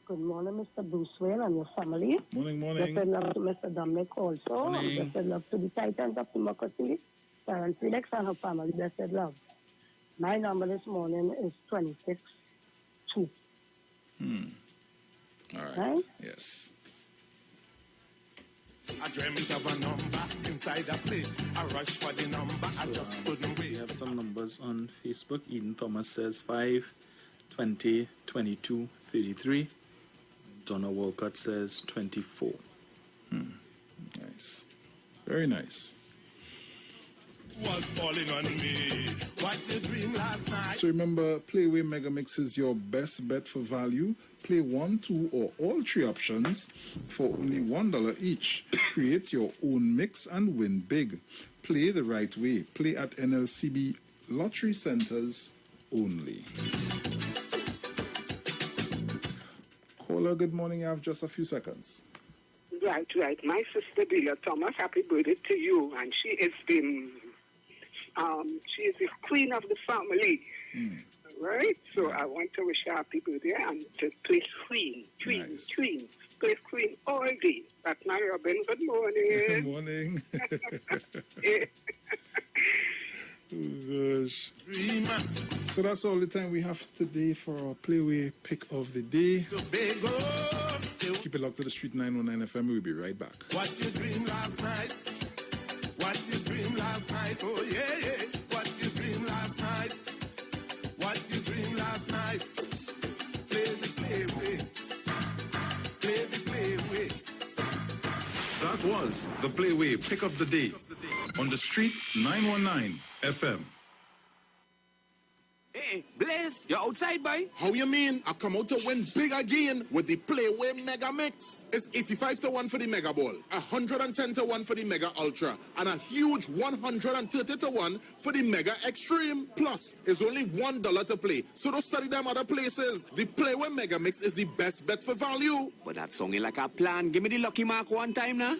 Speaker 11: Good morning, Mr. Bruce Wayne and your family.
Speaker 3: Morning.
Speaker 11: Blessed love to Mr. Dominic also.
Speaker 3: Morning.
Speaker 11: Blessed love to the Titans of democracy. Sharon, Felix and her family. Blessed love. My number this morning is 26-2.
Speaker 3: All right.
Speaker 11: Right?
Speaker 3: Yes.
Speaker 2: I dreamt of a number inside a plate. I rushed for the number. I just couldn't wait.
Speaker 4: We have some numbers on Facebook. Eden Thomas says 5, 20, 22, 33. Donna Walcott says 24.
Speaker 3: Nice. Very nice.
Speaker 2: Was falling on me. What you dream last night?
Speaker 3: So remember, Playway Mega Mix is your best bet for value. Play 1, 2, or all 3 options for only $1 each. Create your own mix and win big. Play the right way. Play at NLCB lottery centers only. Caller, good morning. I have just a few seconds.
Speaker 24: Right. My sister Delia Thomas, happy birthday to you. And she is the queen of the family. Right? So I want to wish her happy birthday and to play queen. Good chocolate cream all day. That's my Robin. Good morning.
Speaker 3: Good morning. Oh, gosh. So that's all the time we have today for our Playway Pick of the Day. Keep it locked to the Street 919 FM. We'll be right back.
Speaker 15: What you dream last night? What you dream last night? Oh yeah, yeah. What you dream last night? What you dream last night? Play the Playway. Play the Playway.
Speaker 3: That was the Playway Pick of the Day on the Street 919 FM.
Speaker 9: Hey, Blaze, you're outside, boy?
Speaker 20: How you mean? I come out to win big again with the Playway Mega Mix. It's 85-1 for the Mega Ball, 110-1 for the Mega Ultra, and a huge 130-1 for the Mega Extreme. Plus, it's only $1 to play, so don't study them other places. The Playway Mega Mix is the best bet for value.
Speaker 9: But that song ain't like a plan. Give me the lucky mark one time now.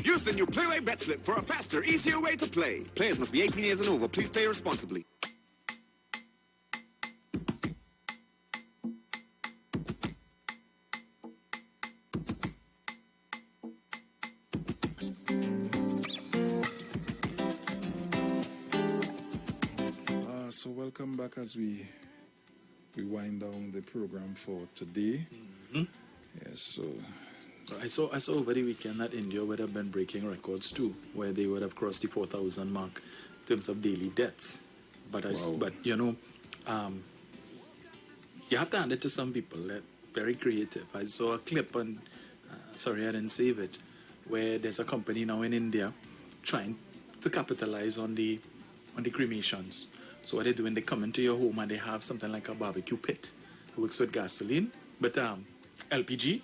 Speaker 9: Use the new Playway Bet Slip for a faster, easier way to play. Players must be 18 years and over. Please play responsibly.
Speaker 3: So welcome back as we wind down the program for today. Yes, so
Speaker 4: I saw over the weekend that India would have been breaking records too, where they would have crossed the 4,000 mark in terms of daily deaths. But you know, you have to hand it to some people. They're very creative. I saw a clip on, sorry I didn't save it, where there's a company now in India trying to capitalize on the cremations. So what they do when they come into your home and they have something like a barbecue pit, it works with gasoline, but LPG.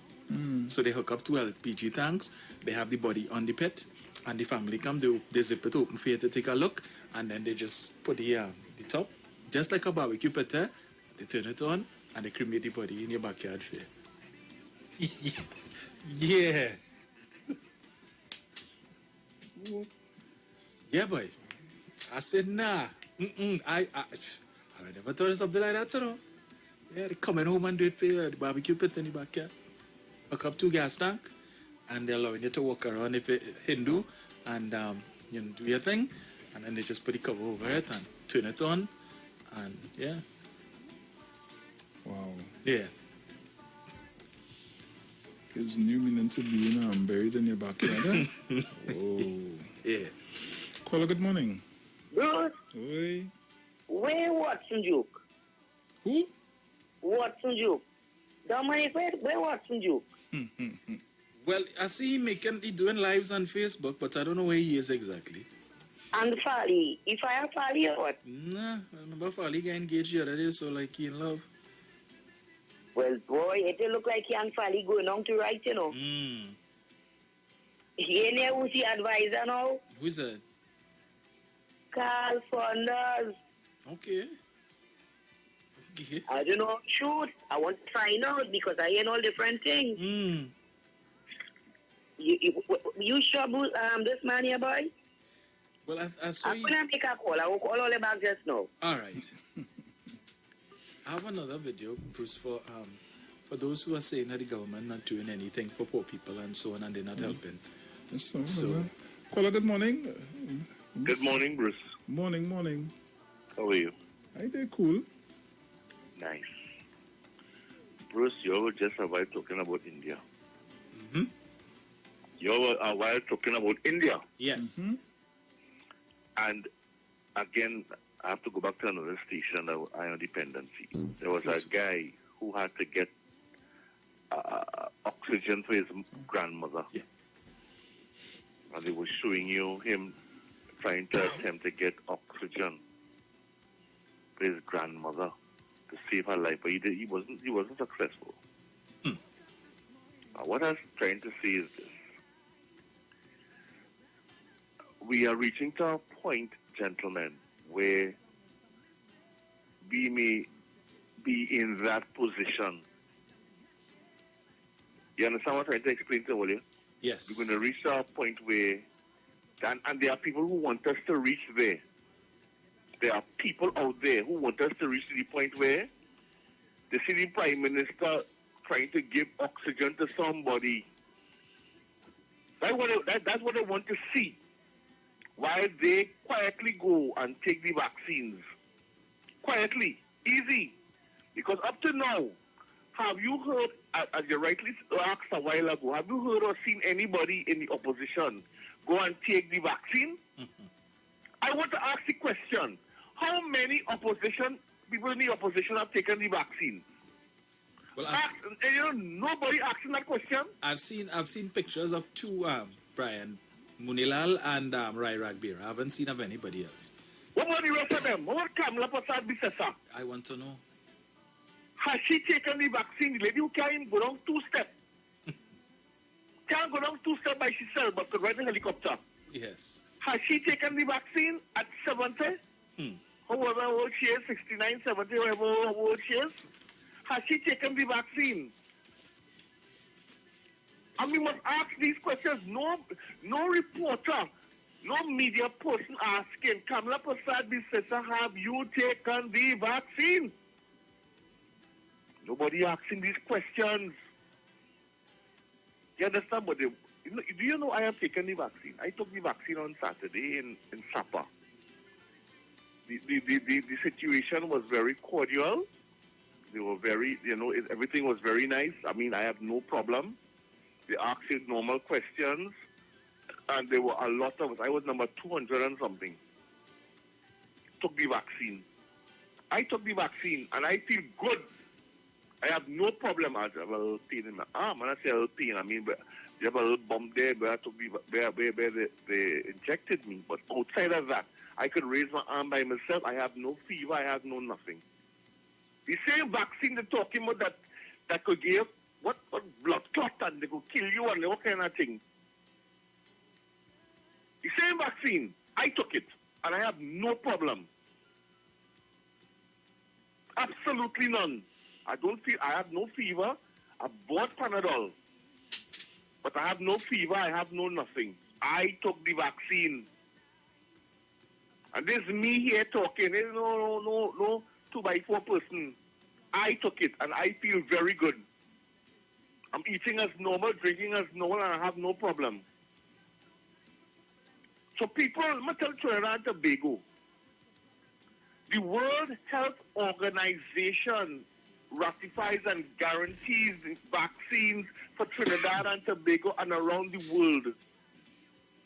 Speaker 4: So they hook up two LPG tanks, they have the body on the pit, and the family come, they zip it open for you to take a look, and then they just put the top, just like a barbecue pit, they turn it on, and they cremate the body in your backyard for you. Yeah. Yeah, boy. I said, nah. I never thought of something like that, you know. Yeah, they coming home and do it for you, the barbecue pit in the backyard. Hook up two gas tank, and they're allowing you to walk around if it's Hindu, and you know, do your thing, and then they just put the cover over it and turn it on, and yeah.
Speaker 3: Wow.
Speaker 4: Yeah.
Speaker 3: Gives new meaning to being buried in your backyard. Oh.
Speaker 4: Yeah.
Speaker 3: Caller, good morning.
Speaker 16: Bruce.
Speaker 3: Oi.
Speaker 16: Where Watson Duke?
Speaker 3: Who?
Speaker 16: Watson Duke. Dominic, where Watson Duke?
Speaker 4: Well, I see he doing lives on Facebook, but I don't know where he is exactly.
Speaker 16: And Fali. If I have Fali or what?
Speaker 4: Nah, I remember Fali got engaged the other day, so like he in love.
Speaker 16: Well, boy, it look like he and Fali going on to right, you know. He ain't who's the advisor now?
Speaker 4: Who's that?
Speaker 16: Carl Saunders.
Speaker 4: Okay.
Speaker 16: I don't know. Shoot, I want to find out because I hear all different things. You sure this man here, boy?
Speaker 4: Well, I saw
Speaker 16: I'm gonna make a call. I will call all the back just now.
Speaker 4: All right. I have another video, Bruce, for those who are saying that the government not doing anything for poor people and so on, and they're not helping.
Speaker 3: So, caller, good morning.
Speaker 10: Good morning, Bruce.
Speaker 3: Morning.
Speaker 10: How are you?
Speaker 3: Hi there, cool.
Speaker 10: Nice. Bruce, you were just a while talking about India. You were a while talking about India.
Speaker 4: Yes.
Speaker 10: And again, I have to go back to another station, the Iron Dependency. There was a guy who had to get oxygen for his grandmother.
Speaker 4: Yeah.
Speaker 10: And they were showing him trying to attempt to get oxygen for his grandmother to save her life, but he wasn't successful. What I'm trying to say is this: we are reaching to a point, gentlemen, where we may be in that position. You understand what I'm trying to explain to you?
Speaker 4: Yes.
Speaker 10: We're going to reach to a point where, and there are people who want us to reach there. There are people out there who want us to reach to the point where They see the Prime Minister trying to give oxygen to somebody. That's what they want to see. While they quietly go and take the vaccines. Quietly. Easy. Because up to now, have you heard, as you rightly asked a while ago, have you heard or seen anybody in the opposition go and take the vaccine? I want to ask the question, how many people in the opposition have taken the vaccine?
Speaker 4: Well,
Speaker 10: nobody asking that question.
Speaker 4: I've seen pictures of two, Brian, Munilal and Rai Ragbir. I haven't seen of anybody else.
Speaker 10: What about the rest of them? What about Kamla Prasad Bisesa?
Speaker 4: I want to know.
Speaker 10: Has she taken the vaccine? The lady who can't even go down 2 steps. Can't go down 2 steps by herself, but could ride a helicopter.
Speaker 4: Yes.
Speaker 10: Has she taken the vaccine at 70? However old she is, 69, 70, however old she is? Has she taken the vaccine? And we must ask these questions. No reporter, no media person asking, Kamla Prasad Bisesa, have you taken the vaccine? Nobody asking these questions. You understand? But do you know I have taken the vaccine? I took the vaccine on Saturday in Sapa. The situation was very cordial. They were very, everything was very nice. I mean, I have no problem. They asked you normal questions. And there were a lot of us. I was number 200 and something. Took the vaccine. I took the vaccine and I feel good. I have no problem. I have a little pain in my arm. When I say a little pain, I mean, you have a little bump there where they injected me. But outside of that, I could raise my arm by myself. I have no fever. I have no nothing. The same vaccine they're talking about that could give what blood clot and they could kill you and all kind of thing. The same vaccine, I took it and I have no problem. Absolutely none. I have no fever. I bought Panadol. But I have no fever. I have no nothing. I took the vaccine. And this is me here talking. There's no 2x4 person. I took it and I feel very good. I'm eating as normal, drinking as normal, and I have no problem. So people, I'm going to tell Trinidad and Tobago, the World Health Organization ratifies and guarantees the vaccines for Trinidad and Tobago and around the world.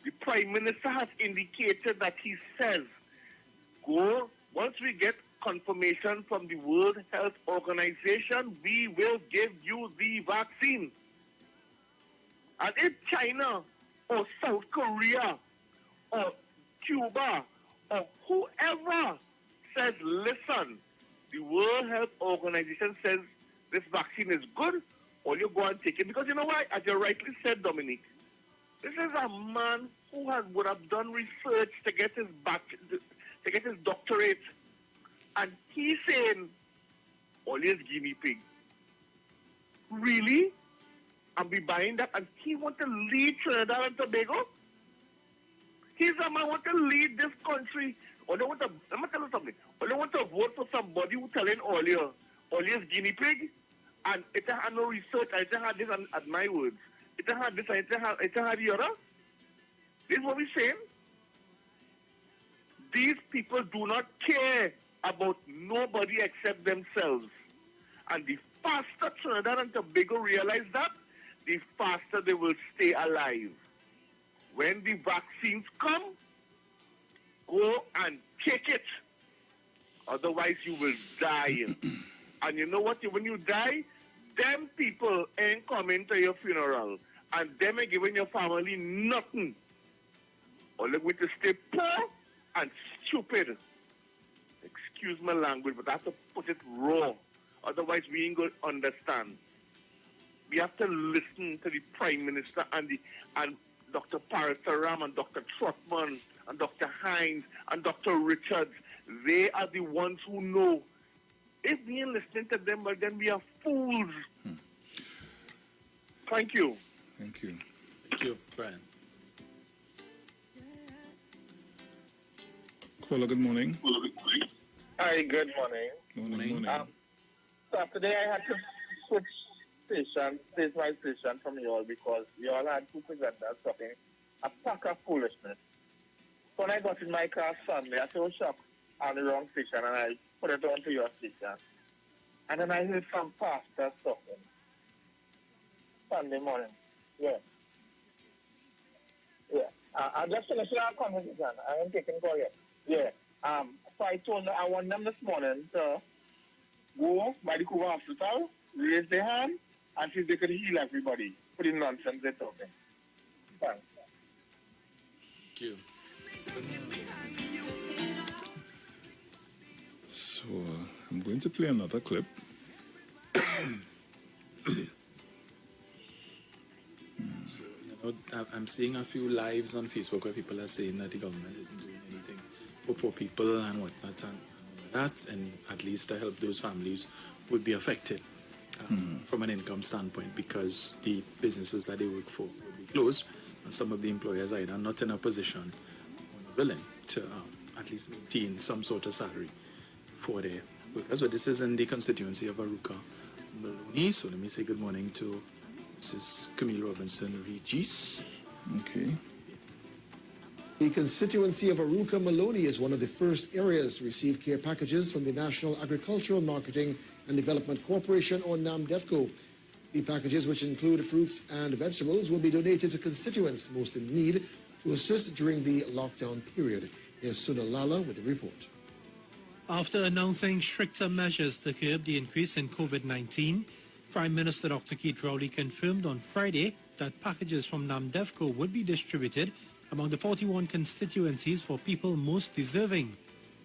Speaker 10: The Prime Minister has indicated that he says, once we get confirmation from the World Health Organization, we will give you the vaccine. And if China or South Korea or Cuba or whoever says, listen, the World Health Organization says this vaccine is good, or you go and take it. Because you know why? As you rightly said, Dominic, this is a man who would have done research to get his doctorate. And he's saying, always guinea pig. Really? And be buying that? And he want to lead Trinidad and Tobago? He's a man who want to lead this country. Or they want to, let me tell you something. Or they want to vote for somebody who telling always guinea pig. And it had no research. I just had this at my words. It had this, it had the other. This is what we're saying. These people do not care about nobody except themselves. And the faster Trinidad and Tobago realize that, the faster they will stay alive. When the vaccines come, go and take it. Otherwise, you will die. And you know what? When you die, them people ain't coming to your funeral. And them ain't giving your family nothing. Or they're going to stay poor and stupid. Excuse my language, but I have to put it raw. Otherwise, we ain't going to understand. We have to listen to the Prime Minister and Dr. Parataram and Dr. Trotman and Dr. Hines and Dr. Richards. They are the ones who know. If we ain't listening to them, well, then we are fools. Thank you.
Speaker 3: Thank you.
Speaker 4: Thank you, Brian.
Speaker 3: Caller, good morning.
Speaker 13: Hi, good morning.
Speaker 3: Morning.
Speaker 13: Saturday I had to switch my station from you all because you all had two presenters talking a pack of foolishness. So when I got in my car Sunday, I was shocked on the wrong station and I put it on to your station. And then I heard some pastor talking. Sunday morning. Yeah. I just finished our conversation. I haven't taken call yet. Yeah. So I told them, I want them this morning to go by the Cuba Hospital, raise their hand, and see if they could heal everybody for the nonsense they're talking. Thanks.
Speaker 4: Thank you.
Speaker 3: So I'm going to play another clip.
Speaker 4: I'm seeing a few lives on Facebook where people are saying that the government isn't doing anything for poor people and whatnot, and at least to help those families would be affected from an income standpoint because the businesses that they work for will be closed, and some of the employers are either not in a position or willing to at least maintain some sort of salary for their workers. But this is in the constituency of Aruka Maloney, so let me say good morning to Mrs. Camille Robinson-Regis.
Speaker 3: Okay.
Speaker 14: The constituency of Aruka Maloney is one of the first areas to receive care packages from the National Agricultural Marketing and Development Corporation, or NAMDEFCO. The packages, which include fruits and vegetables, will be donated to constituents most in need to assist during the lockdown period. Here's Suna Lala with the report.
Speaker 18: After announcing stricter measures to curb the increase in COVID-19, Prime Minister Dr. Keith Rowley confirmed on Friday that packages from NAMDEFCO would be distributed among the 41 constituencies for people most deserving.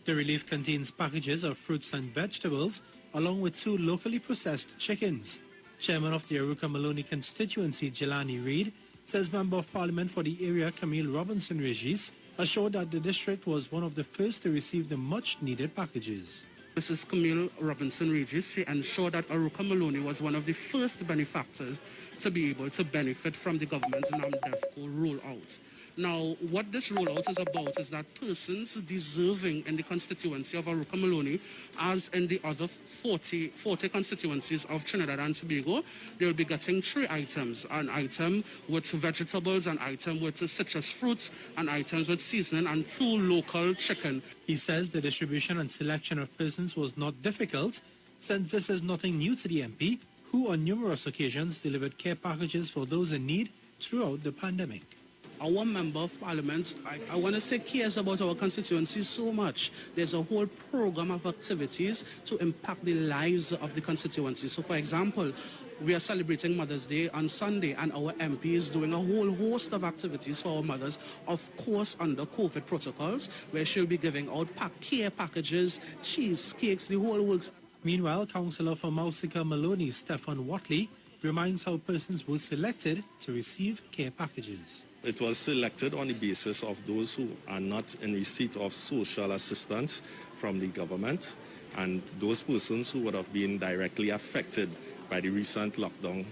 Speaker 18: The relief contains packages of fruits and vegetables, along with 2 locally processed chickens. Chairman of the Aruka Maloney constituency, Jelani Reid, says Member of Parliament for the area, Camille Robinson-Regis, assured that the district was one of the first to receive the much-needed packages.
Speaker 19: Mrs. Camille Robinson-Regis, she ensured that Aruka Maloney was one of the first benefactors to be able to benefit from the government's NAMDEFCO rollout. Now, what this rollout is about is that persons deserving in the constituency of Aruka Maloney, as in the other 40 constituencies of Trinidad and Tobago, they'll be getting 3 items: an item with vegetables, an item with citrus fruits, an item with seasoning, and 2 local chicken.
Speaker 18: He says the distribution and selection of persons was not difficult, since this is nothing new to the MP, who on numerous occasions delivered care packages for those in need throughout the pandemic.
Speaker 19: Our Member of Parliament, I want to say, cares about our constituency so much. There's a whole program of activities to impact the lives of the constituency. So, for example, we are celebrating Mother's Day on Sunday, and our MP is doing a whole host of activities for our mothers, of course under COVID protocols, where she'll be giving out care packages, cheesecakes, the whole works.
Speaker 18: Meanwhile, Councillor for Mausika Maloney, Stefan Watley, reminds how persons were selected to receive care packages.
Speaker 25: It was selected on the basis of those who are not in receipt of social assistance from the government and those persons who would have been directly affected by the recent lockdown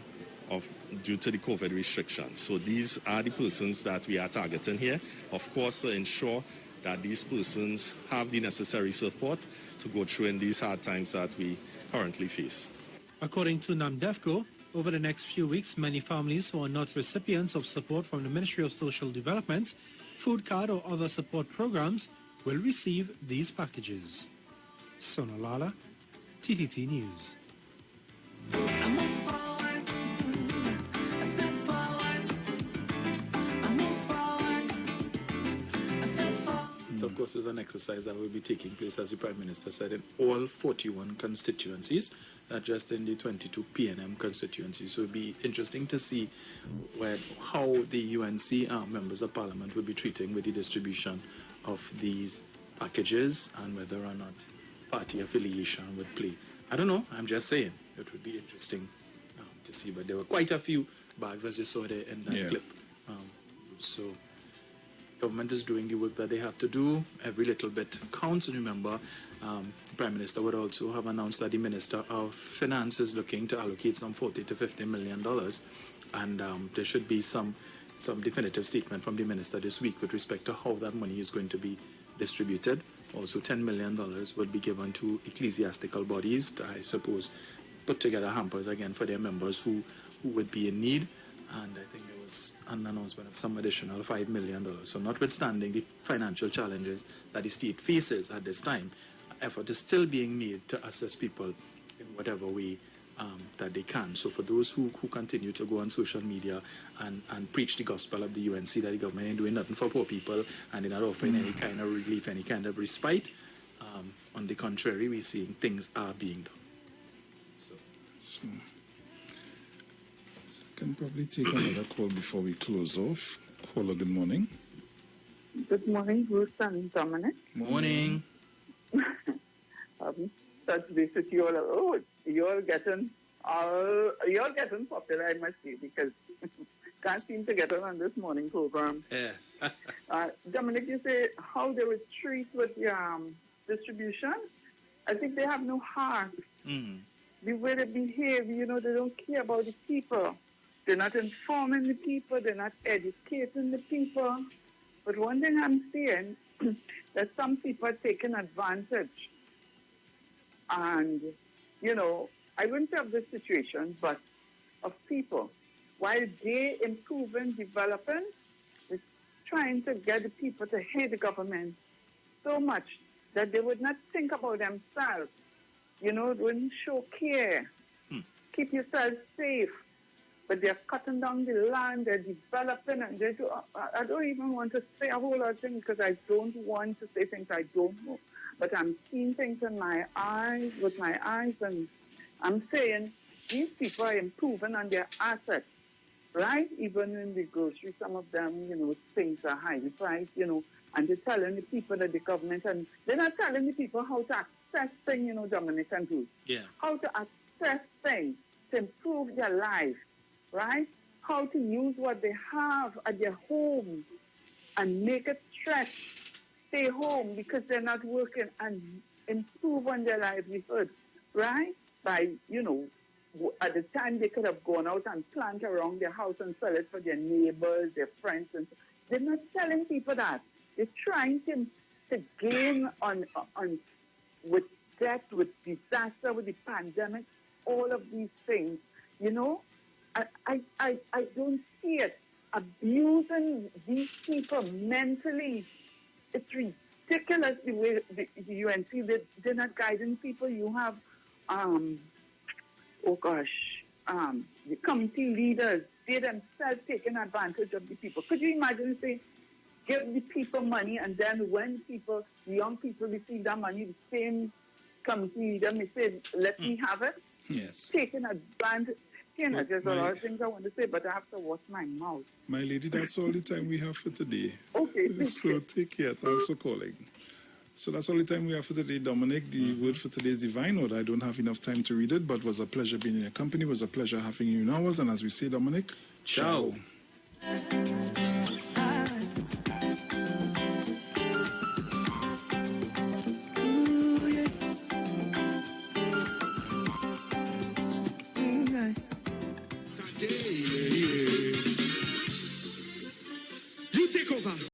Speaker 25: due to the COVID restrictions. So these are the persons that we are targeting here, of course, to ensure that these persons have the necessary support to go through in these hard times that we currently face.
Speaker 18: According to NAMDEFCO, over the next few weeks, many families who are not recipients of support from the Ministry of Social Development, food card or other support programs will receive these packages. Sonalala, TTT News.
Speaker 4: So, of course, is an exercise that will be taking place, as the Prime Minister said, in all 41 constituencies, not just in the 22 PNM constituencies. So it will be interesting to see how the UNC members of Parliament will be treating with the distribution of these packages and whether or not party affiliation would play. I don't know. I'm just saying. It would be interesting to see. But there were quite a few bags, as you saw there in that clip. So government is doing the work that they have to do. Every little bit counts. And remember, the Prime Minister would also have announced that the Minister of Finance is looking to allocate some $40 to $50 million. And there should be some definitive statement from the Minister this week with respect to how that money is going to be distributed. Also, $10 million will be given to ecclesiastical bodies, I suppose, put together hampers again for their members who would be in need. And I think there was an announcement of some additional $5 million. So notwithstanding the financial challenges that the state faces at this time, effort is still being made to assist people in whatever way that they can. So for those who continue to go on social media and preach the gospel of the UNC that the government ain't doing nothing for poor people and they're not offering any kind of relief, any kind of respite, on the contrary, we're seeing things are being done.
Speaker 3: So I can probably take another call before we close off. Caller, good morning.
Speaker 1: Good morning, Bruce and Dominic.
Speaker 4: Morning.
Speaker 1: Touch base with you all. Oh, you're getting popular, I must say, because can't seem to get on this morning program.
Speaker 4: Yeah.
Speaker 1: Dominic, you say how they would treat with the distribution. I think they have no heart. The way they behave, they don't care about the people. They're not informing the people. They're not educating the people. But one thing I'm seeing, that some people are taking advantage. And, I wouldn't say of this situation, but of people. While they improving, developing, they're trying to get the people to hate the government so much that they would not think about themselves. They wouldn't show care. Keep yourself safe. But they're cutting down the land, they're developing, and I don't even want to say a whole lot of things because I don't want to say things I don't know. But I'm seeing things with my eyes, and I'm saying these people are improving on their assets, right? Even in the grocery, some of them, things are highly priced, and they're telling the people that the government, and they're not telling the people how to access things, Dominic and Bruce.
Speaker 4: Yeah.
Speaker 1: How to access things to improve their life, right? How to use what they have at their home and make it stretch, stay home because they're not working and improve on their livelihood, right? By, at the time they could have gone out and plant around their house and sell it for their neighbors, their friends. And they're not telling people that. They're trying to gain on with death, with disaster, with the pandemic, all of these things. I don't see it. Abusing these people mentally, it's ridiculous the way the UNC, they're not guiding people. You have, the community leaders, they themselves taking advantage of the people. Could you imagine, say, give the people money and then when the young people receive that money, the same community leader may say, let me have it?
Speaker 3: Yes.
Speaker 1: Taking advantage. There's a lot of things I want to say, but I have to watch my mouth.
Speaker 3: My lady, that's all the time we have for today.
Speaker 1: Okay.
Speaker 3: So take care. Thanks for calling. So that's all the time we have for today, Dominic. The word for today is divine word. I don't have enough time to read it, but it was a pleasure being in your company. It was a pleasure having you in ours. And as we say, Dominic, ciao.